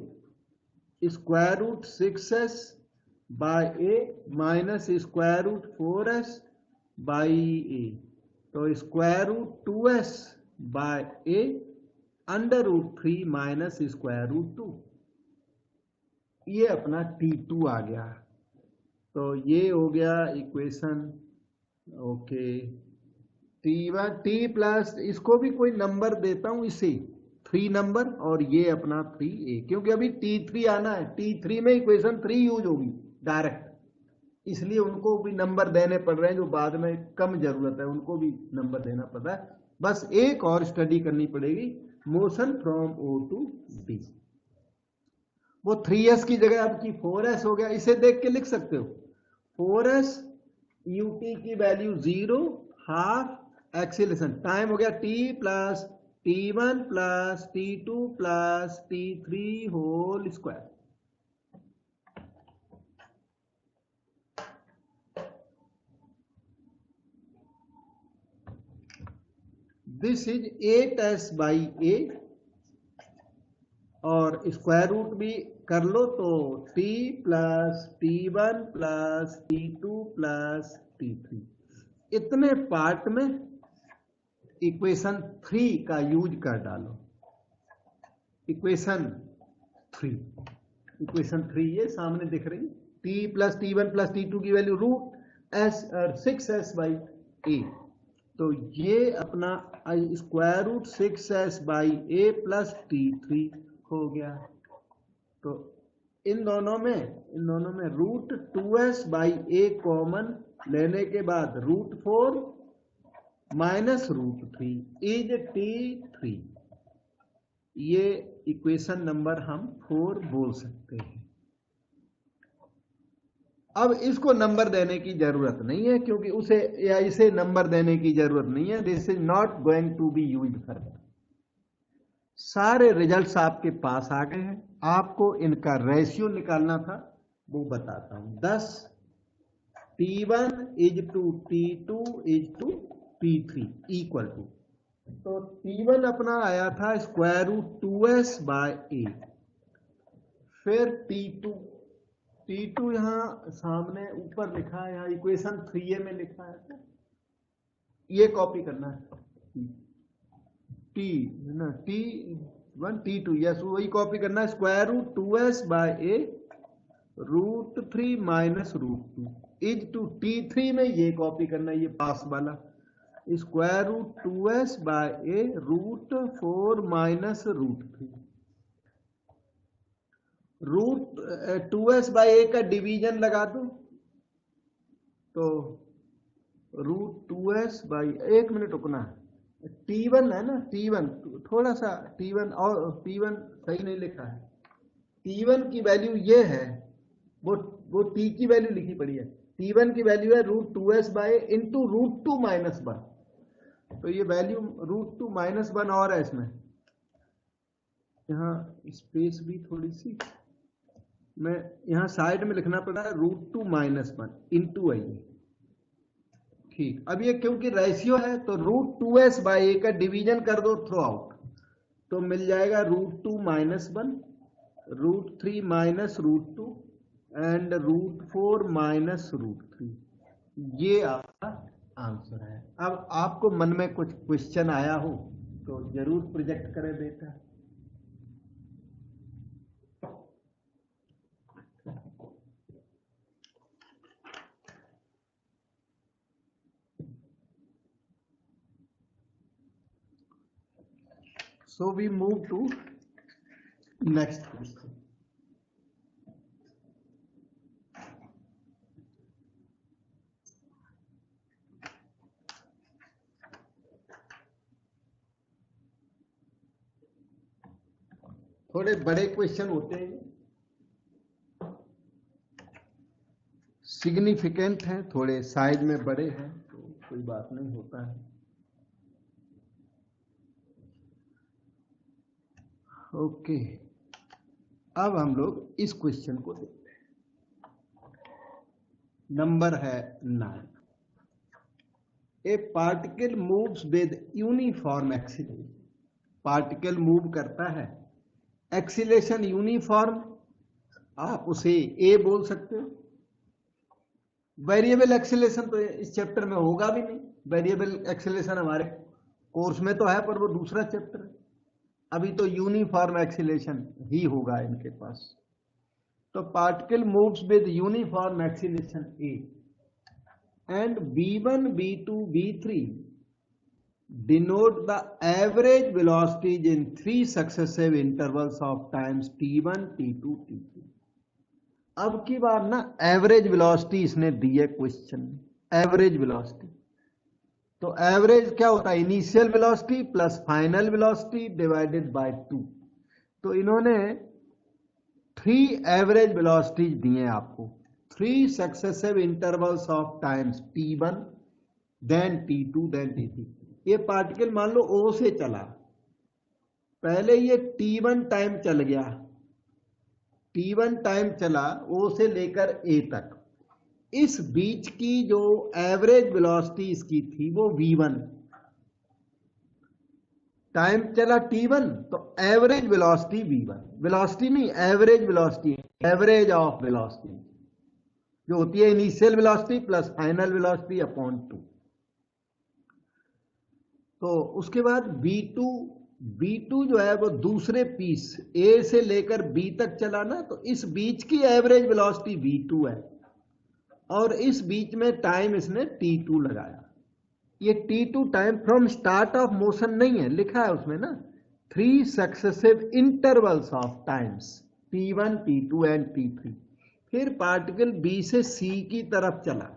square root 6s by a minus square root 4s by a. तो square root 2s by a under root 3 minus square root 2। ये अपना t2 आ गया। तो ये हो गया equation. Okay, t1 t plus, इसको भी कोई नंबर देता हूं, इसे 3 नंबर, और ये अपना 3a, क्योंकि अभी t3 आना है, t3 में इक्वेशन 3 यूज होगी डायरेक्ट, इसलिए उनको भी नंबर देने पड़ रहे हैं, जो बाद में कम जरूरत है उनको भी नंबर देना पड़ता है। बस एक और स्टडी करनी पड़ेगी, motion from O to B। वो 3s की जगह आपकी 4s हो गया, इसे देख के लिख सकते हो, 4s ut की वैल्यू 0, हाफ एक्सीलरेशन, टाइम हो गया t plus t1 plus t2 plus t3 whole square. This is 8s by a, और स्क्वायर रूट भी कर लो तो t plus t1 plus t2 plus t3। इतने पार्ट में इक्वेशन 3 का यूज कर डालो, इक्वेशन 3। इक्वेशन 3 ये सामने दिख रही, t plus t1 plus t2 की value root S 6s by A, तो ये अपना square root 6s by A plus t3 हो गया। तो इन दोनों में root 2s by A common लेने के बाद root 4 minus root 3 is t3, ये इक्वेशन नंबर हम 4 बोल सकते हैं। अब इसको नंबर देने की जरूरत नहीं है, क्योंकि उसे या इसे नंबर देने की जरूरत नहीं है। This is not going to be used further. सारे रिजल्ट्स आपके पास आ गए हैं, आपको इनका रेशियो निकालना था, वो बताता हूं। 10 t1 is to t2 is to t3 equal to, तो t1 अपना आया था स्क्वायर रूट 2s बाय ए, फिर t2 यहां सामने ऊपर लिखा है, यहां इक्वेशन 3a में लिखा है, तो ये कॉपी करना है, t1 t2 यस वही कॉपी करना है, square root 2s by A root 3 minus root 2 is to t3 में ये कॉपी करना है, ये पास वाला square root 2s by A root 4 minus root 3, root 2s by A का डिवीजन लगा दो, तो रूट 2s बाय, एक मिनट रुकना है, t1 है ना, t1 थोड़ा सा t1 और t1 सही नहीं लिखा है, t1 की वैल्यू ये है, वो t की वैल्यू लिखी पड़ी है, t1 की वैल्यू है root 2s by into root 2 minus 1, तो ये वैल्यू रूट 2 माइनस 1 और है इसमें, यहाँ स्पेस भी थोड़ी सी मैं यहाँ साइड में लिखना पड़ा है, रूट 2 माइनस 1 इंटू है ये, ठीक। अब ये क्योंकि रेशियो है तो रूट 2s बाय ए का डिवीजन कर दो थ्रू आउट, तो मिल जाएगा root 2 minus 1 root 3 minus root 2 and root 4 minus root 3, ये आपका आंसर है। अब आपको मन में कुछ क्वेश्चन आया हो तो जरूर प्रोजेक्ट करें बेटा। So we move to next question. थोड़े बड़े क्वेश्चन होते हैं, सिग्निफिकेंट हैं, थोड़े साइज में बड़े हैं, तो कोई बात नहीं होता है। ओके, अब हम लोग इस क्वेश्चन को देखते हैं। नंबर है 9। ए particle moves with uniform acceleration, particle move करता है, एक्सीलरेशन यूनिफॉर्म, आप उसे ए बोल सकते हो। वेरिएबल एक्सीलरेशन तो इस चैप्टर में होगा भी नहीं, वेरिएबल एक्सीलरेशन हमारे कोर्स में तो है पर वो दूसरा चैप्टर है, अभी तो यूनिफॉर्म एक्सीलरेशन ही होगा इनके पास। तो particle moves with uniform acceleration A and b1 b2 b3 denote the average velocities in 3 successive intervals of times t1 t2 t3। अब की बार ना एवरेज वेलोसिटी इसने दी है क्वेश्चन में, एवरेज वेलोसिटी, तो एवरेज क्या होता है, initial velocity plus final velocity divided by 2। तो इन्होंने 3 एवरेज वेलोसिटीज दी हैं आपको, 3 successive intervals of times t1 then t2 then t3। ये पार्टिकल मान लो O से चला, पहले ये t1 टाइम चल गया, t1 टाइम चला O से लेकर A तक, इस बीच की जो एवरेज वेलोसिटी इसकी थी वो v1, टाइम चला t1 तो एवरेज वेलोसिटी v1, वेलोसिटी नहीं average velocity, average of velocity जो होती है initial velocity plus final velocity upon 2। तो उसके बाद v2 v2 जो है वो दूसरे पीस a से लेकर b तक चला ना, तो इस बीच की एवरेज वेलोसिटी v2 है और इस बीच में टाइम इसने t2 लगाया। ये t2 time from start of motion नहीं है, लिखा है उसमें ना 3 successive intervals of times t1 t2 and t3। फिर पार्टिकल b से c की तरफ चला,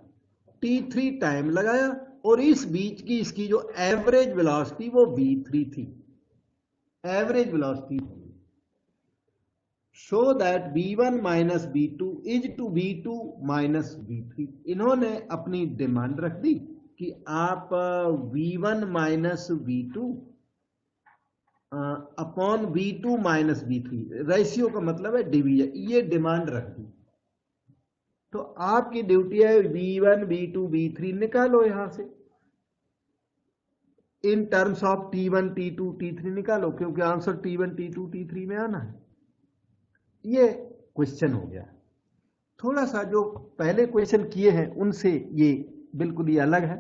t3 टाइम लगाया और इस बीच की इसकी जो एवरेज वेलोसिटी वो v3 थी, average velocity. Show that v1 minus v2 is to v2 minus v3। इन्होंने अपनी डिमांड रख दी कि आप v1 minus v2 upon v2 minus v3, ratio का मतलब है डिवीजन, ये डिमांड रख दी। तो आपकी ड्यूटी है v1 v2 v3 निकालो यहां से in terms of t1 t2 t3 निकालो, क्योंकि आंसर t1 t2 t3 में आना है। ये क्वेश्चन हो गया। थोड़ा सा जो पहले क्वेश्चन किए हैं उनसे ये बिल्कुल ही अलग है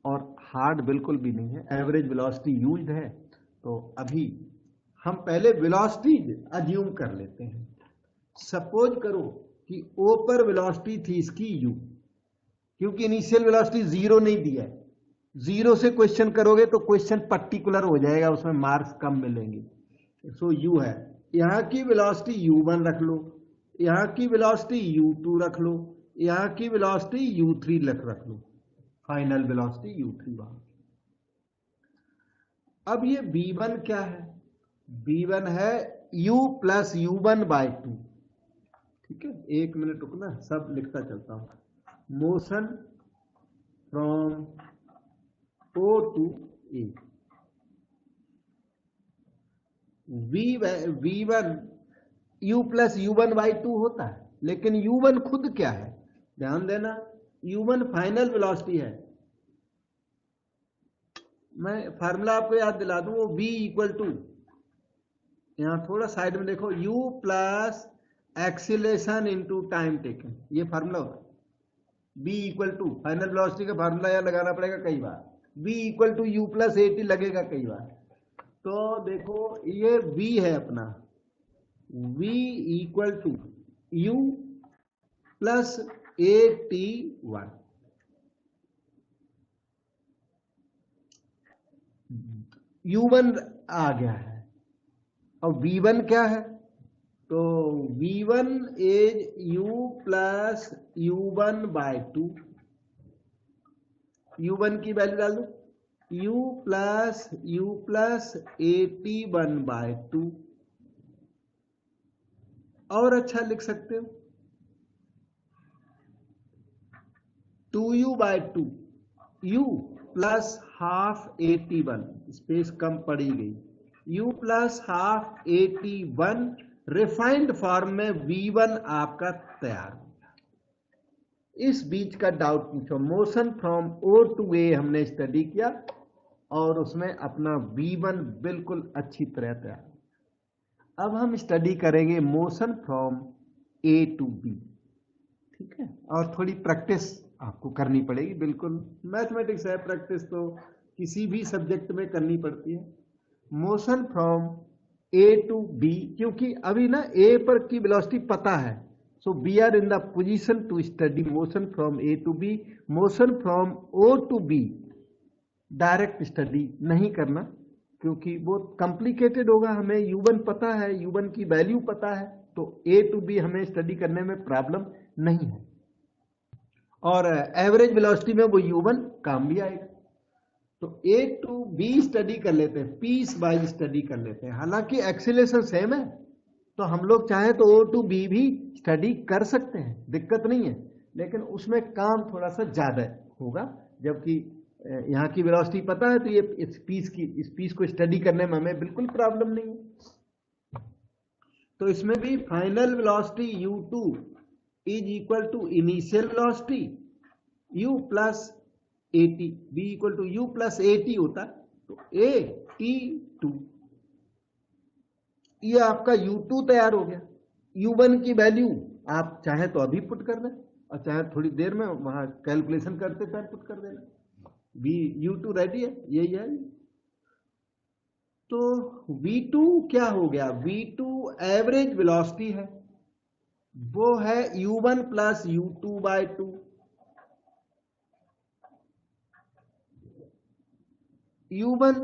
और हार्ड बिल्कुल भी नहीं है। एवरेज वेलोसिटी यूज्ड है, तो अभी हम पहले वेलोसिटी अज्यूम कर लेते हैं। सपोज करो कि ओ पर वेलोसिटी थी इसकी u, क्योंकि इनिशियल वेलोसिटी 0 नहीं दिया है, 0 से क्वेश्चन करोगे तो क्वेश्चन पर्टिकुलर हो जाएगा, उसमें मार्क्स कम मिलेंगे। सो u है, यहाँ की वेलोसिटी u1 रख लो, यहाँ की वेलोसिटी u2 रख लो, यहाँ की वेलोसिटी u3 रख लो, फाइनल वेलोसिटी u3 वहां। अब ये v1 क्या है? v1 है u प्लस u1 बाय 2। ठीक है, एक मिनट रुकना, सब लिखता चलता हूं। Motion from O to A, v1 u plus u1 by 2 होता है, लेकिन u1 खुद क्या है? ध्यान देना, u1 फाइनल वेलोसिटी है। मैं फार्मूला आपको याद दिला दूं, वो v इक्वल टू, यहां थोड़ा साइड में देखो, u plus acceleration into time taken, ये फार्मूला होता है। v equal to final velocity का फार्मूला यहां लगाना पड़ेगा कई बार, v equal to u plus at लगेगा कई बार। तो देखो ये v है अपना, v equal to u plus at1। u1 आ गया है और v1 क्या है? तो v1 is u plus u1 bye 2। u1 की वैल्यू डाल दो, u प्लस at1 बाय 2। और अच्छा लिख सकते हो 2u by 2, u plus half at1, space कम पड़ी गई, u plus half at1 refined form में v1 आपका तैयार हो गया। इस बीच का डाउट पूछो, motion from O to A हमने स्टडी किया और उसमें अपना v1 बिल्कुल अच्छी तरह तैयार। अब हम स्टडी करेंगे motion from A to B। ठीक है, और थोड़ी प्रैक्टिस आपको करनी पड़ेगी, बिल्कुल मैथमेटिक्स है, प्रैक्टिस तो किसी भी सब्जेक्ट में करनी पड़ती है। Motion from A to B, क्योंकि अभी ना A पर की वेलोसिटी पता है, so we are in the position to study motion from A to B। Motion from O to B direct study नहीं करना, क्योंकि वो कॉम्प्लिकेटेड होगा। हमें u1 पता है, u1 की वैल्यू पता है, तो A टू B हमें स्टडी करने में प्रॉब्लम नहीं है और एवरेज वेलोसिटी में वो u1 काम भी आएगा। तो A टू B स्टडी कर लेते हैं, पीस वाइज स्टडी कर लेते हैं। हालांकि एक्सीलरेशन सेम है, तो हम लोग चाहे तो O टू B भी स्टडी कर सकते हैं, दिक्कत नहीं है, लेकिन उसमें काम थोड़ा सा ज्यादा होगा। जबकि यहाँ की वेलोसिटी पता है, तो ये इस पीस को स्टडी करने में हमें बिल्कुल प्रॉब्लम नहीं है। तो इसमें भी final velocity u2 is equal to initial velocity u plus at, v equal to u plus at होता है, तो at2, ये आपका u2 तैयार हो गया। u1 की वैल्यू आप चाहे तो अभी पुट कर दें और चाहे थोड़ी देर में वहां कैलकुलेशन करते टाइम पुट कर देना। v u2 रेडी है, यही है। तो v2 क्या हो गया, v2 एवरेज वेलोसिटी है, वो है u1 plus u2 bye 2, u1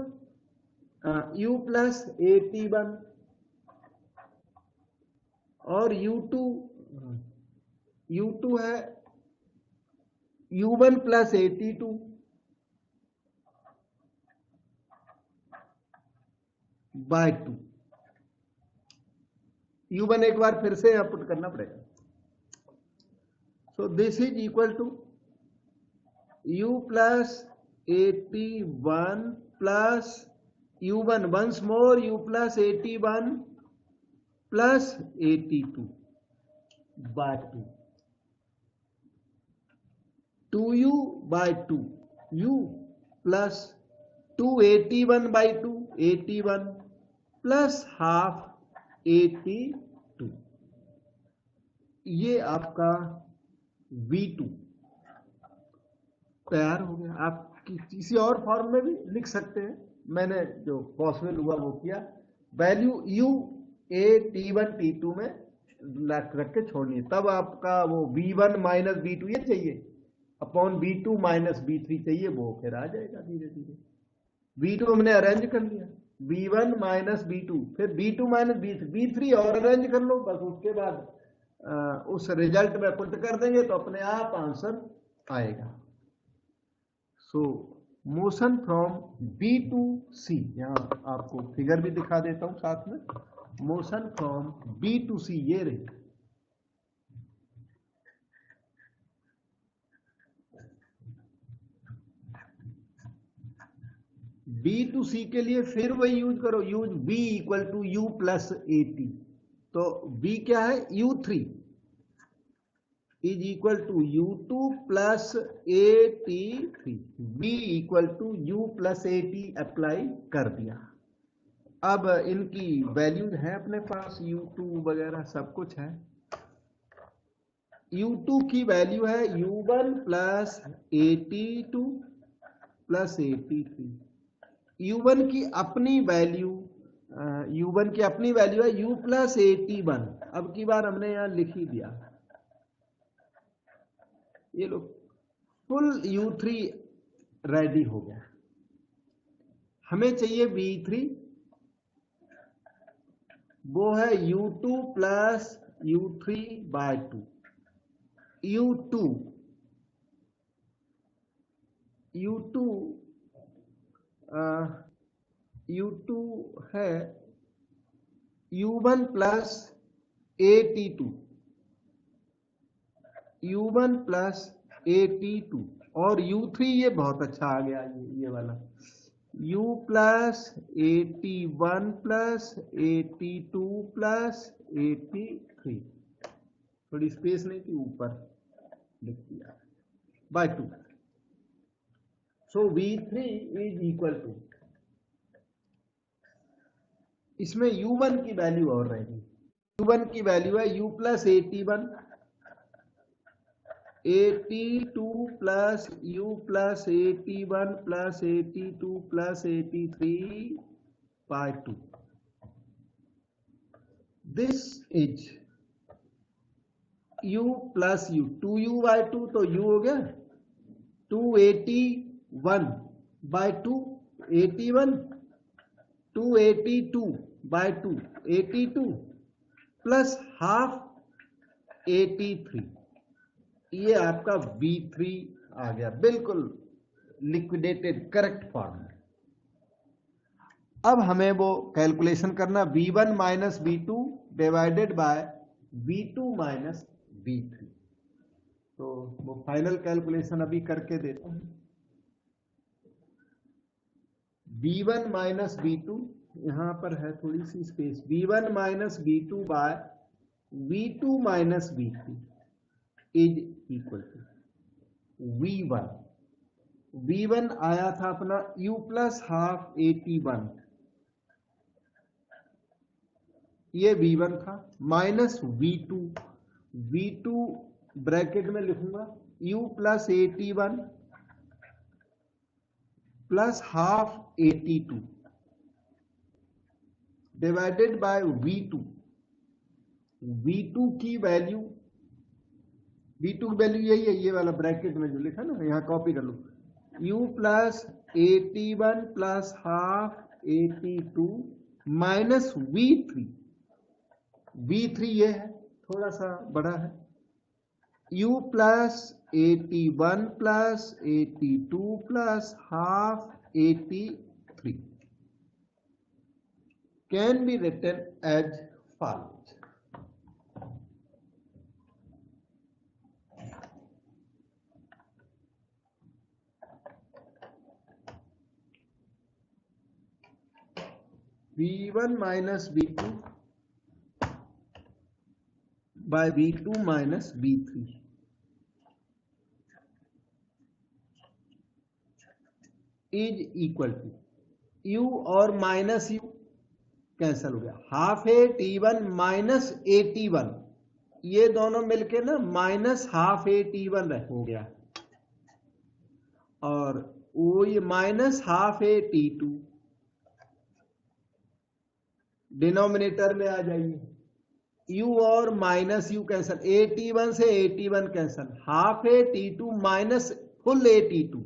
u plus at1 और u2 है u1 plus at2 by 2। u1 एक बार फिर से यहां पुट करना पड़ेगा। So this is equal to u plus at1 plus u1 once more u plus at1 plus at2 by 2, 2u by 2 u plus 2at1 by 2 at1 plus half at2। ये आपका v2 तैयार हो गया। आप किसी और फॉर्म में भी लिख सकते हैं, मैंने जो पॉसिबल हुआ वो किया। वैल्यू u at1 t2 में रख के छोड़नी है, तब आपका वो v1 माइनस v2 ये चाहिए अपॉन v2 माइनस v3 चाहिए, वो फिर आ जाएगा धीरे धीरे। v2 हमने अरेंज कर लिया, v1 माइनस v2, फिर v2 माइनस v3 और अरेंज कर लो, बस उसके बाद उस रिजल्ट में पुट कर देंगे तो अपने आप आंसर आएगा। So motion from B to C, यहाँ आपको फिगर भी दिखा देता हूं साथ में। Motion from B to C ये रही, बी टू सी के लिए फिर वही यूज करो, use b equal to u plus A t. तो b क्या है, u3 is equal to u2 plus at3, b equal to u plus at apply कर दिया। अब इनकी वैल्यूज है अपने पास, u2 वगैरह सब कुछ है। u2 की वैल्यू है u1 plus at2 plus at3। u1 की अपनी वैल्यू है u प्लस at1। अब की बार हमने यहां लिख ही दिया, ये लो फुल u3 रेडी हो गया। हमें चाहिए v3, वो है u2 plus u3 bye 2। u2 है u1 plus at2, u1 plus at2 और u3 ये बहुत अच्छा आ गया, ये वाला u plus at1 plus at2 plus at3, थोड़ी स्पेस नहीं थी ऊपर लिख दिया, by 2। So v3 is equal to, इसमें u1 की वैल्यू और रहेगी, u1 की वैल्यू है u plus at1 at2 plus u plus at1 plus at2 plus at3 by 2। This is u plus u, 2u by 2, तो u हो गया 281 bye 2 81, 282 bye 2 82 plus half 83, ये आपका v3 आ गया, बिल्कुल लिक्विडेटेड करेक्ट फॉर्म में। अब हमें वो कैलकुलेशन करना v1 minus v2 divided by v2 minus v3। तो वो फाइनल कैलकुलेशन अभी करके देता हूं। v1 माइनस v2, यहां पर है थोड़ी सी space, v1 minus v2 by v2 minus v3 is equal to v1 आया था अपना u प्लस हाफ at1, ये v1 था, माइनस v2 ब्रैकेट में लिखूंगा u plus at1 plus half at2 divided by v2, v2 की वैल्यू, v2 की value यही है, ये वाला ब्रैकेट में जो लिखा ना, यहाँ कॉपी कर लो, u plus 81 plus half 82 minus v3, v3 ये है, थोड़ा सा बड़ा है, u plus 81 plus 82 plus half 83 can be written as follows. v1 minus v2 by v2 minus v3 is equal to, u और माइनस u कैंसल हो गया, हाफ ए t1 माइनस 81, ये दोनों मिलके ना माइनस हाफ ए t1 हो गया, और वो ये minus half A t2 denominator में आ जाइए, u और माइनस u कैंसल, 81 से 81 cancel, half A t2 minus full A t2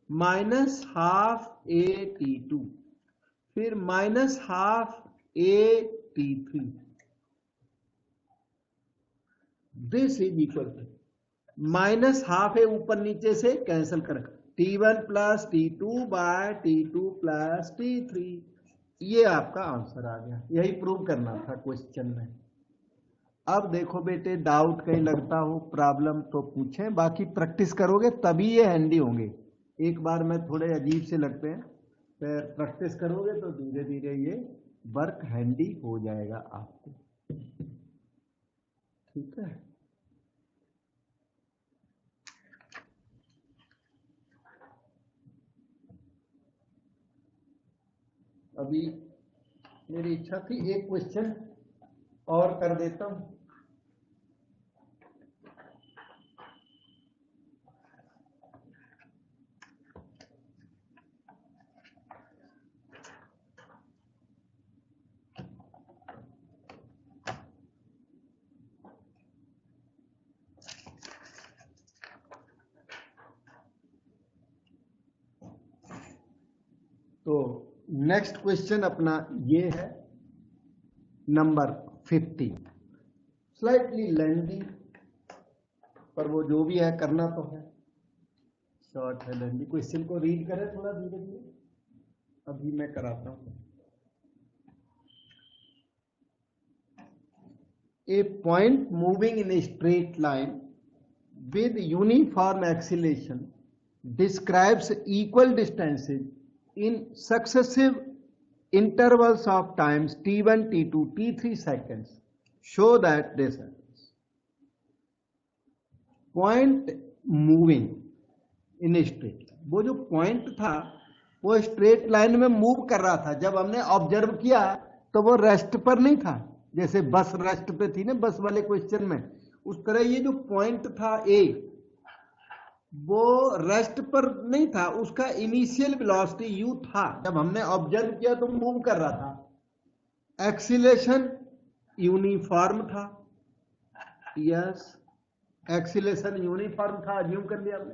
minus half A t2, फिर minus half A t3, this is equal to minus half A ऊपर नीचे से cancel कर, t1 plus t2 bye t2 plus t3, ये आपका answer आ गया। यही prove करना था क्वेश्चन में। अब देखो बेटे, डाउट कहीं लगता हो, प्रॉब्लम तो पूछें, बाकी प्रैक्टिस करोगे तभी ये हैंडी होंगे। एक बार में थोड़े अजीब से लगते हैं, फिर प्रैक्टिस करोगे तो धीरे धीरे ये वर्क हैंडी हो जाएगा आपको, ठीक है। अभी मेरी इच्छा थी एक क्वेश्चन और कर देता हूं। तो नेक्स्ट क्वेश्चन अपना ये है नंबर 50, स्लाइटली लेंदी, पर वो जो भी है करना तो है, शॉर्ट है लेंदी। क्वेश्चन को रीड करें थोड़ा धीरे धीरे, अभी मैं कराता हूं। A point moving in a straight line with uniform acceleration describes equal distances in successive intervals of times t1, t2, t3 seconds. Show that this happens. Point moving in a straight line. वो जो point था वो straight line में move कर रहा था। जब हमने ऑब्जर्व किया तो वो रेस्ट पर नहीं था, जैसे बस रेस्ट पे थी ना बस वाले क्वेश्चन में, उस तरह ये जो पॉइंट था ए, वो रेस्ट पर नहीं था, उसका इनिशियल वेलोसिटी u था। जब हमने ऑब्जर्व किया तो मूव कर रहा था। एक्सीलेशन यूनिफॉर्म था, यस एक्सीलेशन यूनिफॉर्म था, अज्यूम कर लिया हमने।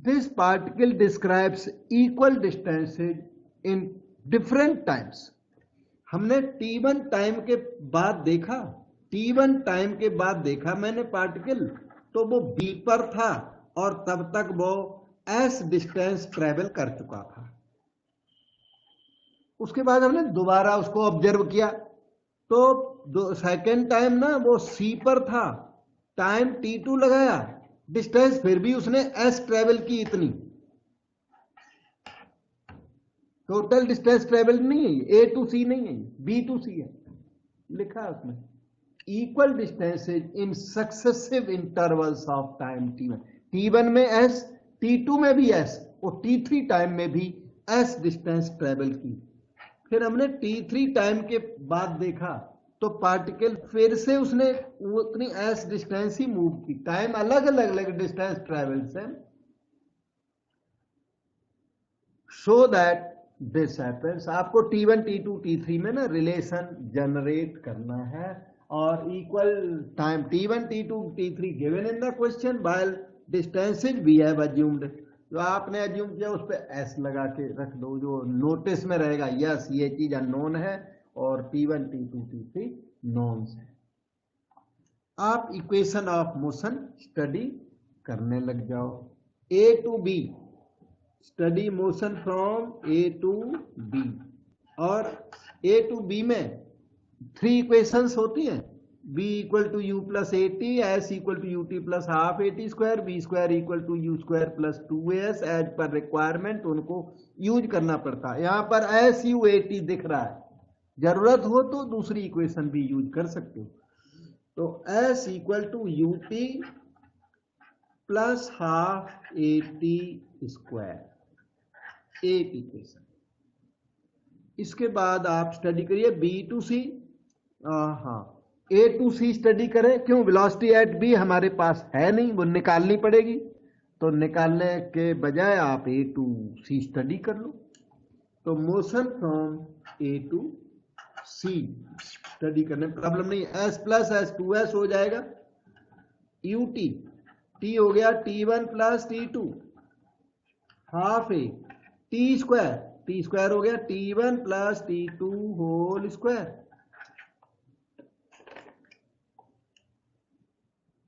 This particle describes equal distances in different times. हमने t1 टाइम के बाद देखा, t1 टाइम के बाद देखा मैंने पार्टिकल, तो वो b पर था और तब तक वो s डिस्टेंस ट्रेवल कर चुका था। उसके बाद हमने दोबारा उसको ऑब्जर्व किया तो सेकेंड टाइम ना वो c पर था, टाइम t2 लगाया, डिस्टेंस फिर भी उसने s ट्रेवल की इतनी, टोटल डिस्टेंस ट्रेवल नहीं है, a टू c नहीं है, b टू c है, लिखा है उसमें equal distances in successive intervals of time t1, t1 में s, t2 में भी s और t3 टाइम में भी s डिस्टेंस ट्रेवल की। फिर हमने t3 टाइम के बाद देखा तो पार्टिकल फिर से उसने उतनी s डिस्टेंस ही मूव की, टाइम अलग अलग डिस्टेंस ट्रेवल से। Show that this happens. आपको T1 T2 T3 में ना रिलेशन जनरेट करना है और equal time T1 T2 T3 given in the question while distances we have assumed. जो आपने अज्यूम किया उस पर एस लगा के रख दो, जो नोटिस में रहेगा यस ये चीज अननोन है और T1 T2 T3 नॉन्स है। आप इक्वेशन ऑफ मोशन स्टडी करने लग जाओ। A to B, study motion from A to B। और A to B में 3 इक्वेशंस होती हैं। B equal to u plus AT, S equal to UT plus half AT square, B square equal to U square plus 2AS। As पर requirement उनको use करना पड़ता है। यहाँ पर SUAT दिख रहा है, जरूरत हो तो दूसरी इक्वेशन भी यूज कर सकते हो। तो S equal to UT plus half AT square, एक इक्वेशन। इसके बाद आप स्टडी करिए B to C। हाँ, A to C स्टडी करें, क्यों? वेलोसिटी एट B हमारे पास है नहीं, वो निकालनी पड़ेगी। तो निकालने के बजाय आप A to C स्टडी कर लो। तो motion from A to C study करने प्रॉब्लम नहीं। S प्लस S 2S हो जाएगा, UT T हो गया T1 plus T2 half A, T square हो गया T1 plus T2 whole square.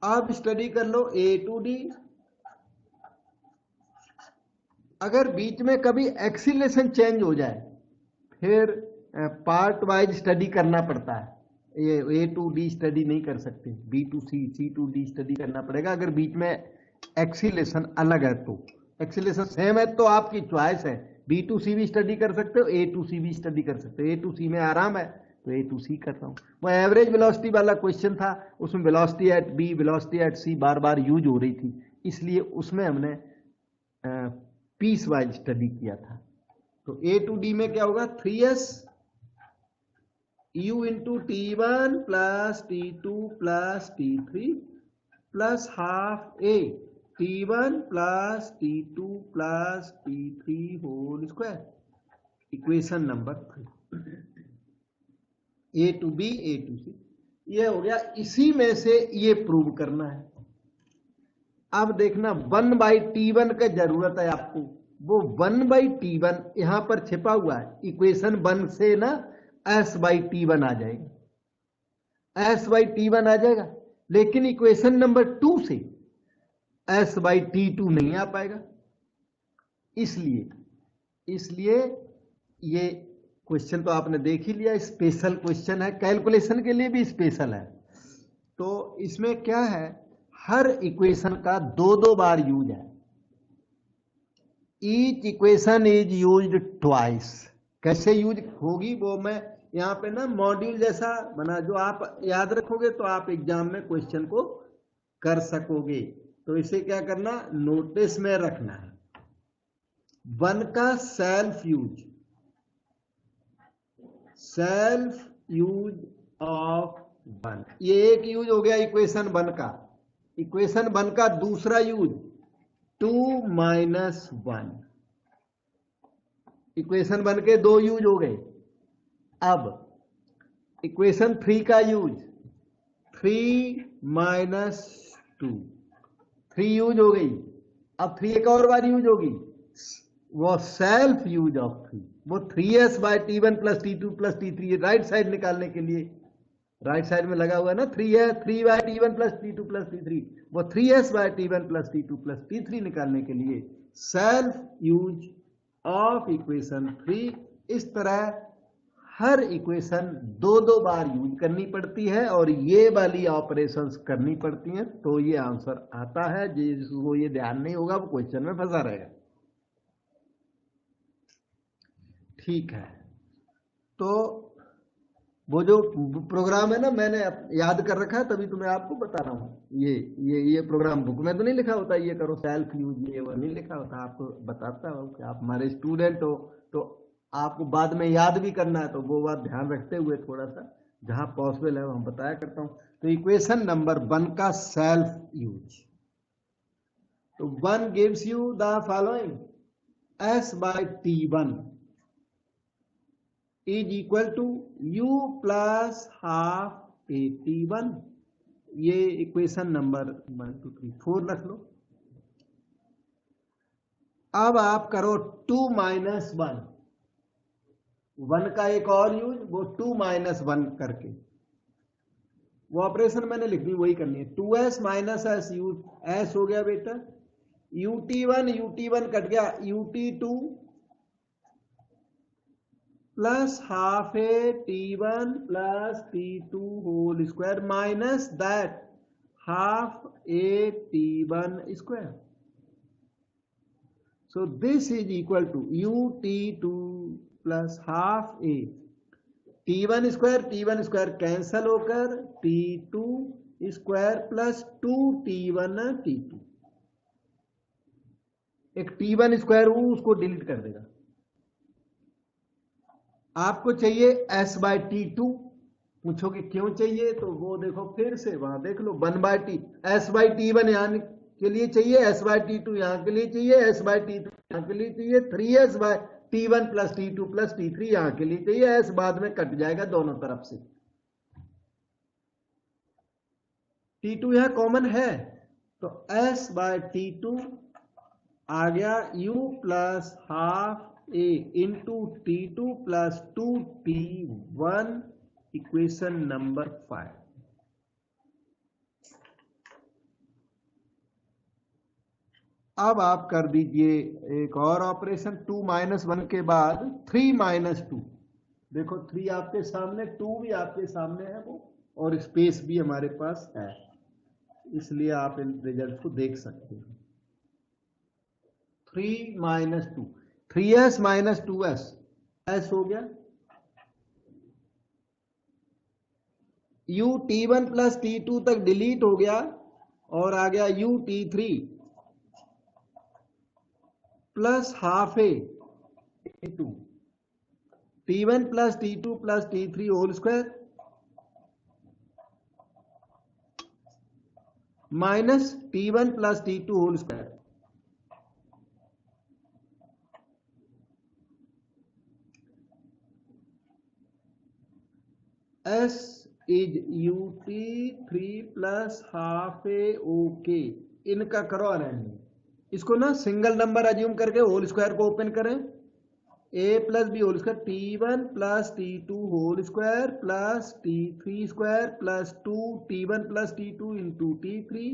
अब स्टडी कर लो A to D। अगर बीच में कभी एक्सीलरेशन चेंज हो जाए फिर पार्ट वाइज स्टडी करना पड़ता है। ये A to D स्टडी नहीं कर सकते, B to C, C to D study करना पड़ेगा। अगर बीच में एक्सीलरेशन अलग है तो, एक्सीलरेशन सेम है तो आपकी चॉइस है, B to C भी स्टडी कर सकते हो, A to C भी स्टडी कर सकते हो। A to C में आराम है तो A to C कर रहा हूँ। वो एवरेज वेलोसिटी वाला क्वेश्चन था, उसमें velocity at B, velocity at C bar bar use हो रही थी, इसलिए उसमें हमने पीस वाइज स्टडी किया था। तो A to D में क्या होगा, 3S U into T1 plus T2 plus T3 plus half A T1 plus T2 plus T3 whole square. Equation number 3, A to B A to C ये हो गया। इसी में से ये प्रूव करना है। अब देखना 1/T1 का जरूरत है आपको, वो 1/T1 यहां पर छिपा हुआ है। इक्वेशन 1 से ना S/T1 आ जाएगा, S/T1 आ जाएगा, लेकिन इक्वेशन नंबर 2 से S/T2 नहीं आ पाएगा। इसलिए ये क्वेश्चन तो आपने देख ही लिया, स्पेशल क्वेश्चन है, कैलकुलेशन के लिए भी स्पेशल है। तो इसमें क्या है, हर इक्वेशन का 2 बार यूज है। Each equation is used twice. कैसे यूज होगी वो मैं यहाँ पे ना मॉड्यूल जैसा बना, जो आप याद रखोगे तो आप एग्जाम में क्वेश्चन को कर सकोगे। तो इसे क्या करना, नोटिस में रखना है। 1 का सेल्फ यूज ऑफ 1, ये एक यूज हो गया इक्वेशन 1 का। इक्वेशन 1 का दूसरा यूज 2 माइनस 1। इक्वेशन 1 के 2 यूज हो गए। अब इक्वेशन 3 का यूज 3 माइनस 2, 3 यूज हो गई। अब 3 एक और बार यूज होगी, वो सेल्फ यूज ऑफ 3, वो 3S/T1 plus T2 plus T3 right side निकालने के लिए, राइट साइड में लगा हुआ है ना 3/T1 plus T2 plus T3, वो 3S/T1 plus T2 plus T3 निकालने के लिए सेल्फ यूज ऑफ इक्वेशन 3। इस तरह हर इक्वेशन 2 बार यूज करनी पड़ती है और ये वाली ऑपरेशंस करनी पड़ती हैं, तो ये आंसर आता है। जिसको ये ध्यान नहीं होगा वो क्वेश्चन में फंसा रहेगा। ठीक है, तो वो जो प्रोग्राम है ना, मैंने याद कर रखा है, तभी तो मैं आपको बता रहा हूँ। ये प्रोग्राम बुक में तो नहीं लिखा होता, ये करो सेल्फ यूज, ये वो नहीं लिखा होता। आपको बताता हूँ कि आप हमारे स्टूडेंट हो तो आपको बाद में याद भी करना है, तो वो बात ध्यान रखते हुए थोड़ा सा जहां पॉसिबल है हम बताया करता हूं। तो इक्वेशन नंबर 1 का सेल्फ यूज, तो 1 gives you the following S/T1 is equal to u plus half A t one. ये इक्वेशन नंबर 1 2 3 4 रख लो। अब आप करो 2 माइनस 1, 1 का एक और यूज, वो 2 माइनस 1 करके वो ऑपरेशन मैंने लिख दी, वही करनी है। 2s minus S, U S हो गया बेटा, ut1 कट गया, ut2 plus half a t1 plus t2 whole square minus that half a t1 square. So this is equal to ut2 plus half a t1 square cancel होकर t2 square plus 2t1 t2। एक t1 square उसको delete कर देगा। आपको चाहिए s by t2, पूछोगे क्यों चाहिए, तो वो देखो फिर से वहां देख लो 1 by t, s by t1 यहाँ के लिए चाहिए, s बाय t2 यहाँ के लिए चाहिए, s बाय t3 यहाँ के लिए चाहिए, 3s by t1 plus t2 plus t3 यहाँ के लिए चाहिए। s बाद में कट जाएगा दोनों तरफ से, t2 यहाँ कॉमन है, तो s बाय t2 आ गया u plus half a into t2 plus 2t1, equation number 5। अब आप कर दीजिए एक और ऑपरेशन, 2 माइनस 1 के बाद 3 माइनस 2। देखो 3 आपके सामने, 2 भी आपके सामने है वो, और स्पेस भी हमारे पास है, इसलिए आप इन रिजल्ट को देख सकते हैं। 3 minus 2, 3s minus 2s, s हो गया, u t1 प्लस t2 तक डिलीट हो गया और आ गया u t3 plus half a into t1 plus t2 plus t3 whole square minus t1 plus t2 whole square. s is ut3 plus half a okay, इनका करो arrangement. इसको ना single number assume करके whole square को open करें, a plus b whole square, t1 plus t2 whole square plus t3 square plus 2t1 plus t2 into t3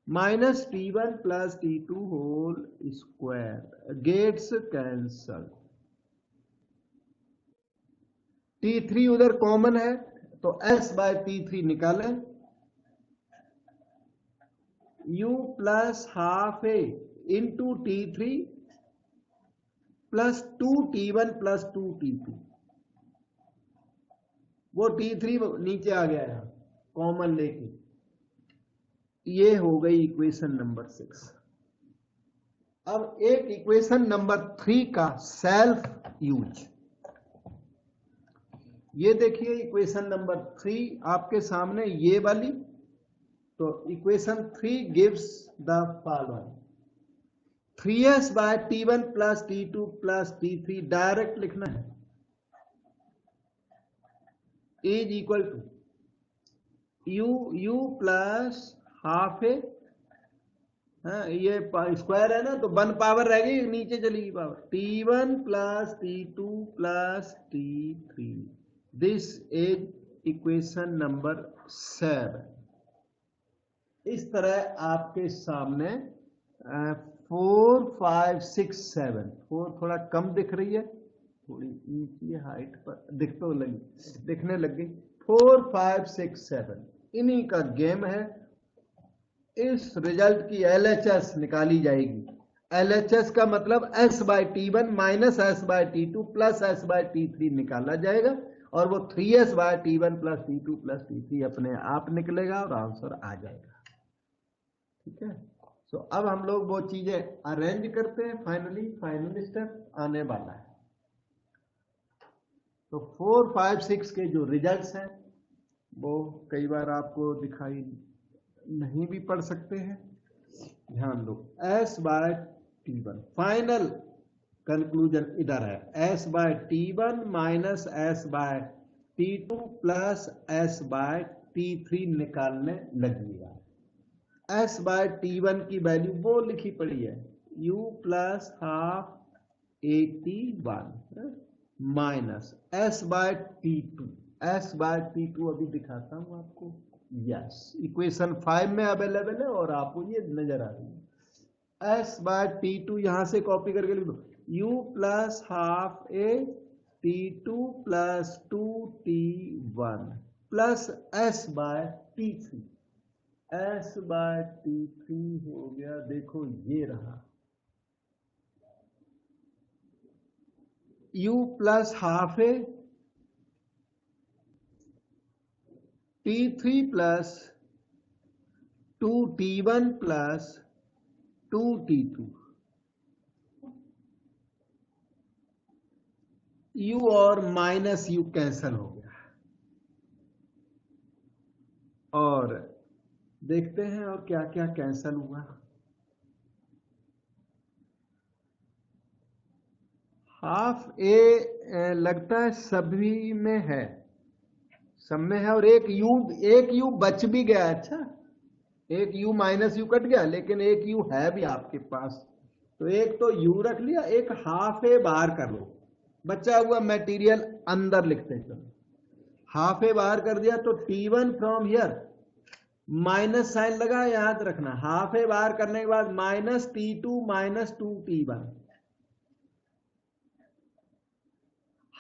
minus t1 plus t2 whole square, gets cancel. t3 उधर common है तो s by t3 निकालें, u plus half a into t3 plus 2t1 plus 2t2, वो t3 नीचे आ गया है common लेके, ये हो गई इक्वेशन नंबर 6। अब एक इक्वेशन नंबर 3 का सेल्फ यूज, ये देखिए इक्वेशन नंबर 3 आपके सामने, ये वाली। तो equation 3 gives the following, 3s by t1 plus t2 plus t3 direct लिखना है, is equal to u plus half a, ये स्क्वायर है ना तो 1 पावर रहेगी, नीचे चलेगी power, t1 plus t2 plus t3। This is equation number 7। इस तरह आपके सामने 4 5 6 7, 4 थोड़ा कम दिख रही है, थोड़ी नीचे हाइट पर दिखने लग गई, 4 5 6 7 इन्हीं का गेम है। इस रिजल्ट की LHS निकाली जाएगी। LHS का मतलब s by t1 minus s by t2 plus s by t3 निकाला जाएगा, और वो 3s by t1 plus t2 plus t3 अपने आप निकलेगा और आंसर आ जाएगा। ठीक है, सो अब हम लोग वो चीजें अरेंज करते हैं, फाइनल स्टेप आने वाला है। तो 4 5 6 के जो रिजल्ट्स हैं वो कई बार आपको दिखाई नहीं भी पड़ सकते हैं, ध्यान दो। s by t1 final conclusion इधर है, s by t one minus s by t two plus s by t three निकालने लगेगा। एस बाय टी वन की वैल्यू वो लिखी पड़ी है, u plus half 81 minus s by t two. S by t two अभी दिखाता हूं आपको, यस इक्वेशन 5 में अवेलेबल है और आपको ये नजर आ रही है। एस बाय टी टू यहां से कॉपी करके लिख दो, u प्लस हाफ ए टी टू प्लस 2t1 प्लस s by t three. S by t three हो गया, देखो ये रहा, u प्लस हाफ ए t3 plus 2t1 plus 2t2, u और माइनस u कैंसल हो गया। और देखते हैं और क्या क्या कैंसल हुआ। हाफ ए लगता है सभी में है, सब में है, और एक यू बच भी गया। अच्छा, एक यू माइनस यू कट गया, लेकिन एक यू है भी आपके पास, तो एक तो यू रख लिया, एक हाफ ए बाहर कर लो, बचा हुआ मटेरियल अंदर लिखते हैं। चलो हाफ ए बाहर कर दिया तो T1 from here minus sign लगा, याद रखना। हाफ ए बाहर करने के बाद minus T2 minus 2T1,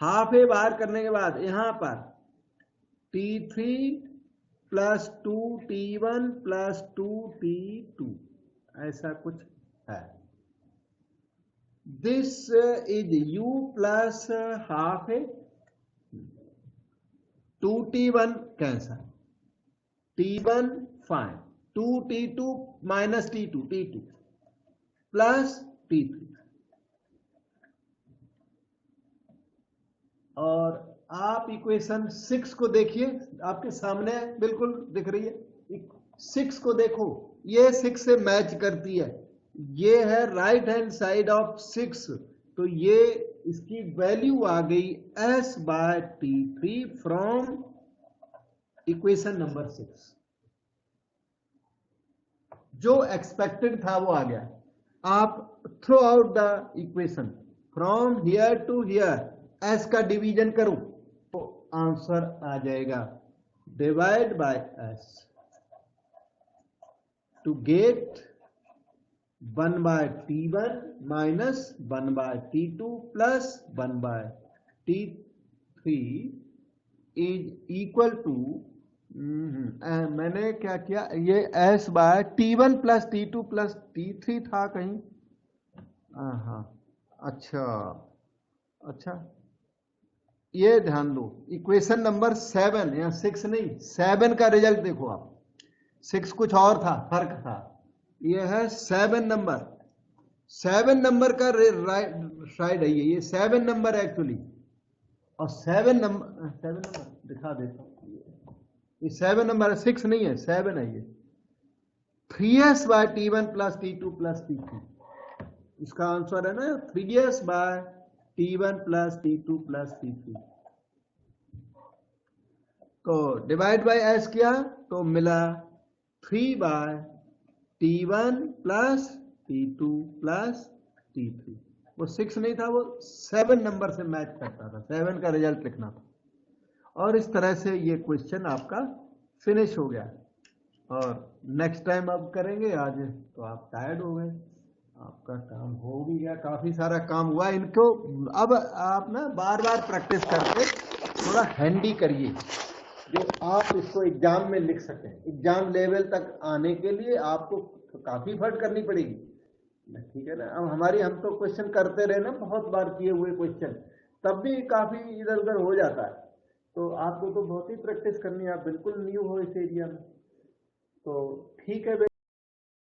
half ए बाहर करने के बाद यहां पर T3 plus 2T1 plus 2T2, ऐसा कुछ है। This is u plus half A, 2T1 cancel, T1 fine, 2T2 minus T2 plus T3, और आप इक्वेशन 6 को देखिए, आपके सामने बिल्कुल दिख रही है। 6 को देखो, ये 6 से मैच करती है, ये है राइट हैंड साइड ऑफ 6, तो ये इसकी वैल्यू आ गई s by T3 from equation number 6। जो एक्सपेक्टेड था वो आ गया। आप throw out the equation from here to here, s का डिवीजन करो तो आंसर आ जाएगा, divide by s to get 1 by T1 minus 1 by T2 plus 1 by T3 is equal to, मैंने क्या किया, ये s by T1 plus T2 plus T3 था कहीं, हाँ अच्छा, ये ध्यान दो, इक्वेशन नंबर 7 या 6 नहीं, 7 का रिजल्ट देखो आप, 6 कुछ और था, फर्क था, ये है 7 नंबर। 7 नंबर का राइट साइड है ये 7 नंबर एक्चुअली, और 7 नंबर दिखा देता हूं, ये 7 नंबर है, 6 नहीं है, 7 है ये। 3s by T1 plus T2 plus T3, इसका आंसर है ना 3s by T1 plus T2 plus T3। तो डिवाइड बाय s किया तो मिला 3 bye T1 plus T2 plus T3। वो 6 नहीं था, वो 7 नंबर से मैच करता था, 7 का रिजल्ट लिखना था। और इस तरह से ये क्वेश्चन आपका फिनिश हो गया। और नेक्स्ट टाइम अब करेंगे, आज तो आप टायर्ड हो गए, आपका काम हो भी गया, काफी सारा काम हुआ। इनको अब आप ना बार बार प्रैक्टिस करके थोड़ा हैंडी करिए, जो आप इसको एग्जाम में लिख सकें। एग्जाम लेवल तक आने के लिए आपको काफी एफर्ट करनी पड़ेगी, ठीक है ना। अब हम तो क्वेश्चन करते रहे ना, बहुत बार किए हुए क्वेश्चन, तब भी काफी इधर उधर हो जाता है। तो आपको तो बहुत ही प्रैक्टिस करनी है, आप बिल्कुल न्यू हो इस एरिया में, तो ठीक है।